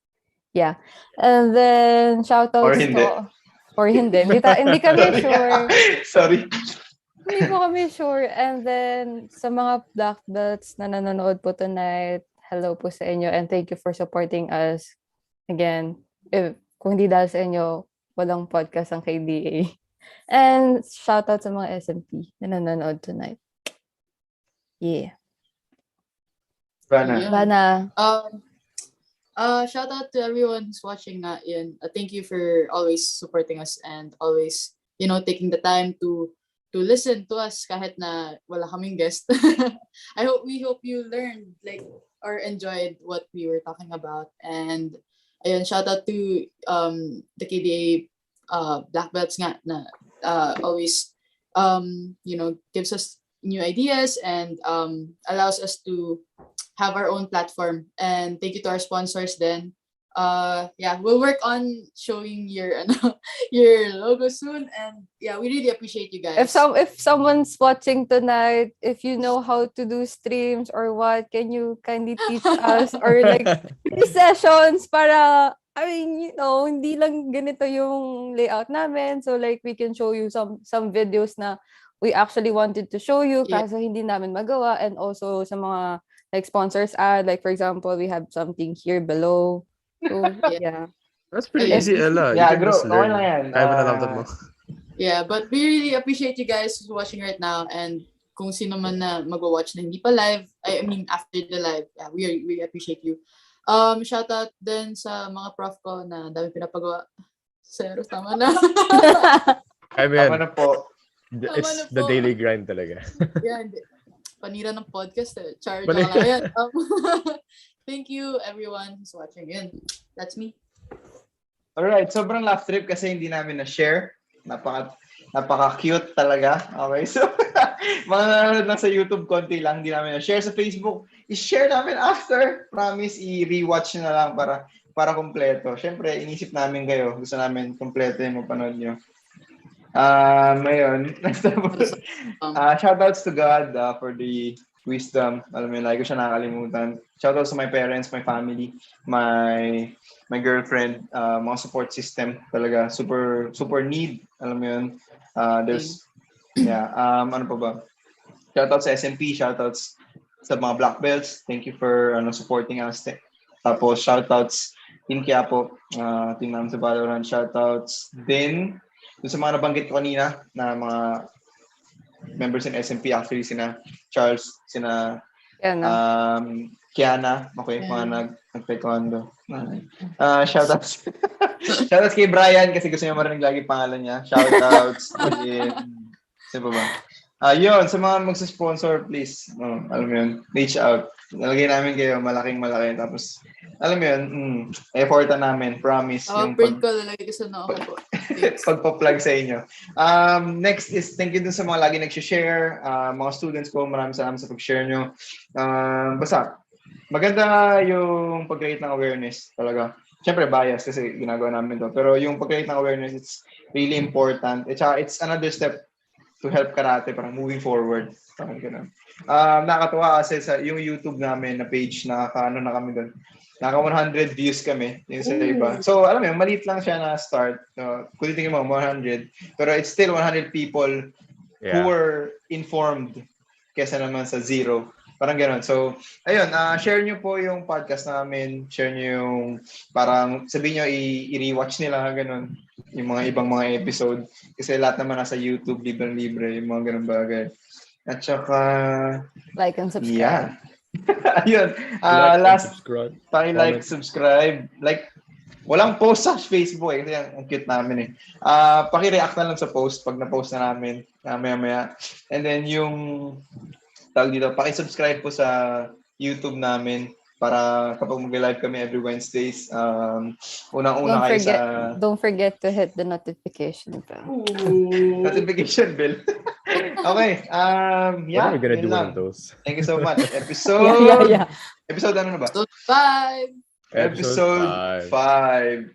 Yeah. And then shoutouts or hindi. Hindi kami sure. Sorry. Hindi po kami sure. And then sa mga Black Belts na nanonood po tonight, hello po sa inyo and thank you for supporting us. Again, kung hindi dahil sa inyo, walang podcast ang KDA. And shoutout sa mga SMP na nanonood tonight. Yeah. Bana. Shout out to everyone who's watching nga yun. Thank you for always supporting us and always, taking the time to listen to us kahit na wala kaming guest. We hope you learned or enjoyed what we were talking about. And ayun, shout out to the KDA black belts nga na always gives us new ideas and allows us to have our own platform. And thank you to our sponsors then. We'll work on showing your your logo soon, and we really appreciate you guys. If someone's watching tonight, if you know how to do streams or what, can you kindly teach us or like sessions para hindi lang ganito yung layout namin, so like we can show you some videos na we actually wanted to show you kaso hindi namin magawa, and also sa mga like sponsors ad, like for example we have something here below. So, yeah. That's pretty easy, Ella. Yeah, you can just learn. Kaya mo na lang mo. Yeah, but we really appreciate you guys who's watching right now, and kung sino man na magwa-watch na hindi pa live, I mean after the live, we appreciate you. Shout out din sa mga prof ko na dami pinapagawa. Sir, tama na. Tama na po. It's the daily grind talaga. Yeah, panira ng podcast eh. Charge lang yan. Thank you everyone who's watching. Yun. That's me. Alright, sobrang laugh trip kasi hindi namin na-share. Napaka-cute talaga. Okay, so mga nanonood lang sa YouTube, konti lang, hindi namin na-share sa Facebook. I-share namin after. Promise, i-rewatch na lang para kompleto. Siyempre, inisip namin kayo. Gusto namin kompleto yung mapanood nyo. Ngayon, shoutouts to God for the wisdom. Alam mo yun, lagi ko siya nakakalimutan. Shoutouts to my parents, my family, my girlfriend, mga support system talaga. Super need. Alam mo yun. Ano pa ba? Shoutouts sa SMP, shoutouts sa mga black belts. Thank you for supporting us. Tapos shoutouts Team Quiapo, team namin sa Valorant. Shoutouts din sa mga nabanggit ko kanina na mga members in SMP, actually sina Charles, sina Kiana, okay, mga nag-taekwondo. Shoutouts. Shoutouts kay Brian kasi gusto niya marinig lagi pangalan niya. Shoutouts. Sino ba? Yun, sa mga magsa-sponsor, please. Alam mo yun, reach out. Nalagay namin kayo malaking. Tapos, alam mo yun, effortan namin, promise. Print ko, lalagay ko sa noo ko. Pagpa-plug sa inyo. Next is, thank you dun sa mga lagi nag-share, mga students ko, maraming salamat sa pag-share nyo. Basta, maganda yung pag-create ng awareness talaga. Siyempre, bias kasi ginagawa namin to. Pero yung pag-create ng awareness, it's really important. It's another step to help karate, parang moving forward. Parang ganun. Nakakatuwa kasi sa yung YouTube namin na page, na kami doon. Naka 100 views kami yung sa iba. So, alam mo, maliit lang siya na start. Kung tingin mo, 100. Pero it's still 100 people who were informed kesa naman sa 0. Parang gano'n. So, ayun, share nyo po yung podcast namin. Share nyo yung, parang sabihin nyo, i-rewatch nila, gano'n. Yung mga ibang mga episode. Kasi lahat naman nasa YouTube, libre-libre, yung mga gano'n bagay. At saka... like and subscribe. Yeah. Ayun. Last, like, subscribe. Like, walang post sa Facebook eh. Kasi ang cute namin eh. Paki-react na lang sa post pag na-post na namin. Maya-maya. And then yung... tawag dito, paki-subscribe po sa YouTube namin para kapag mag-live kami every Wednesdays, unang-una kayo sa... Don't forget to hit the notification bell. Notification bell. Okay. What are we gonna do one of those? Thank you so much. Episode... Yeah. Episode ano na ba? Episode 5. Episode 5.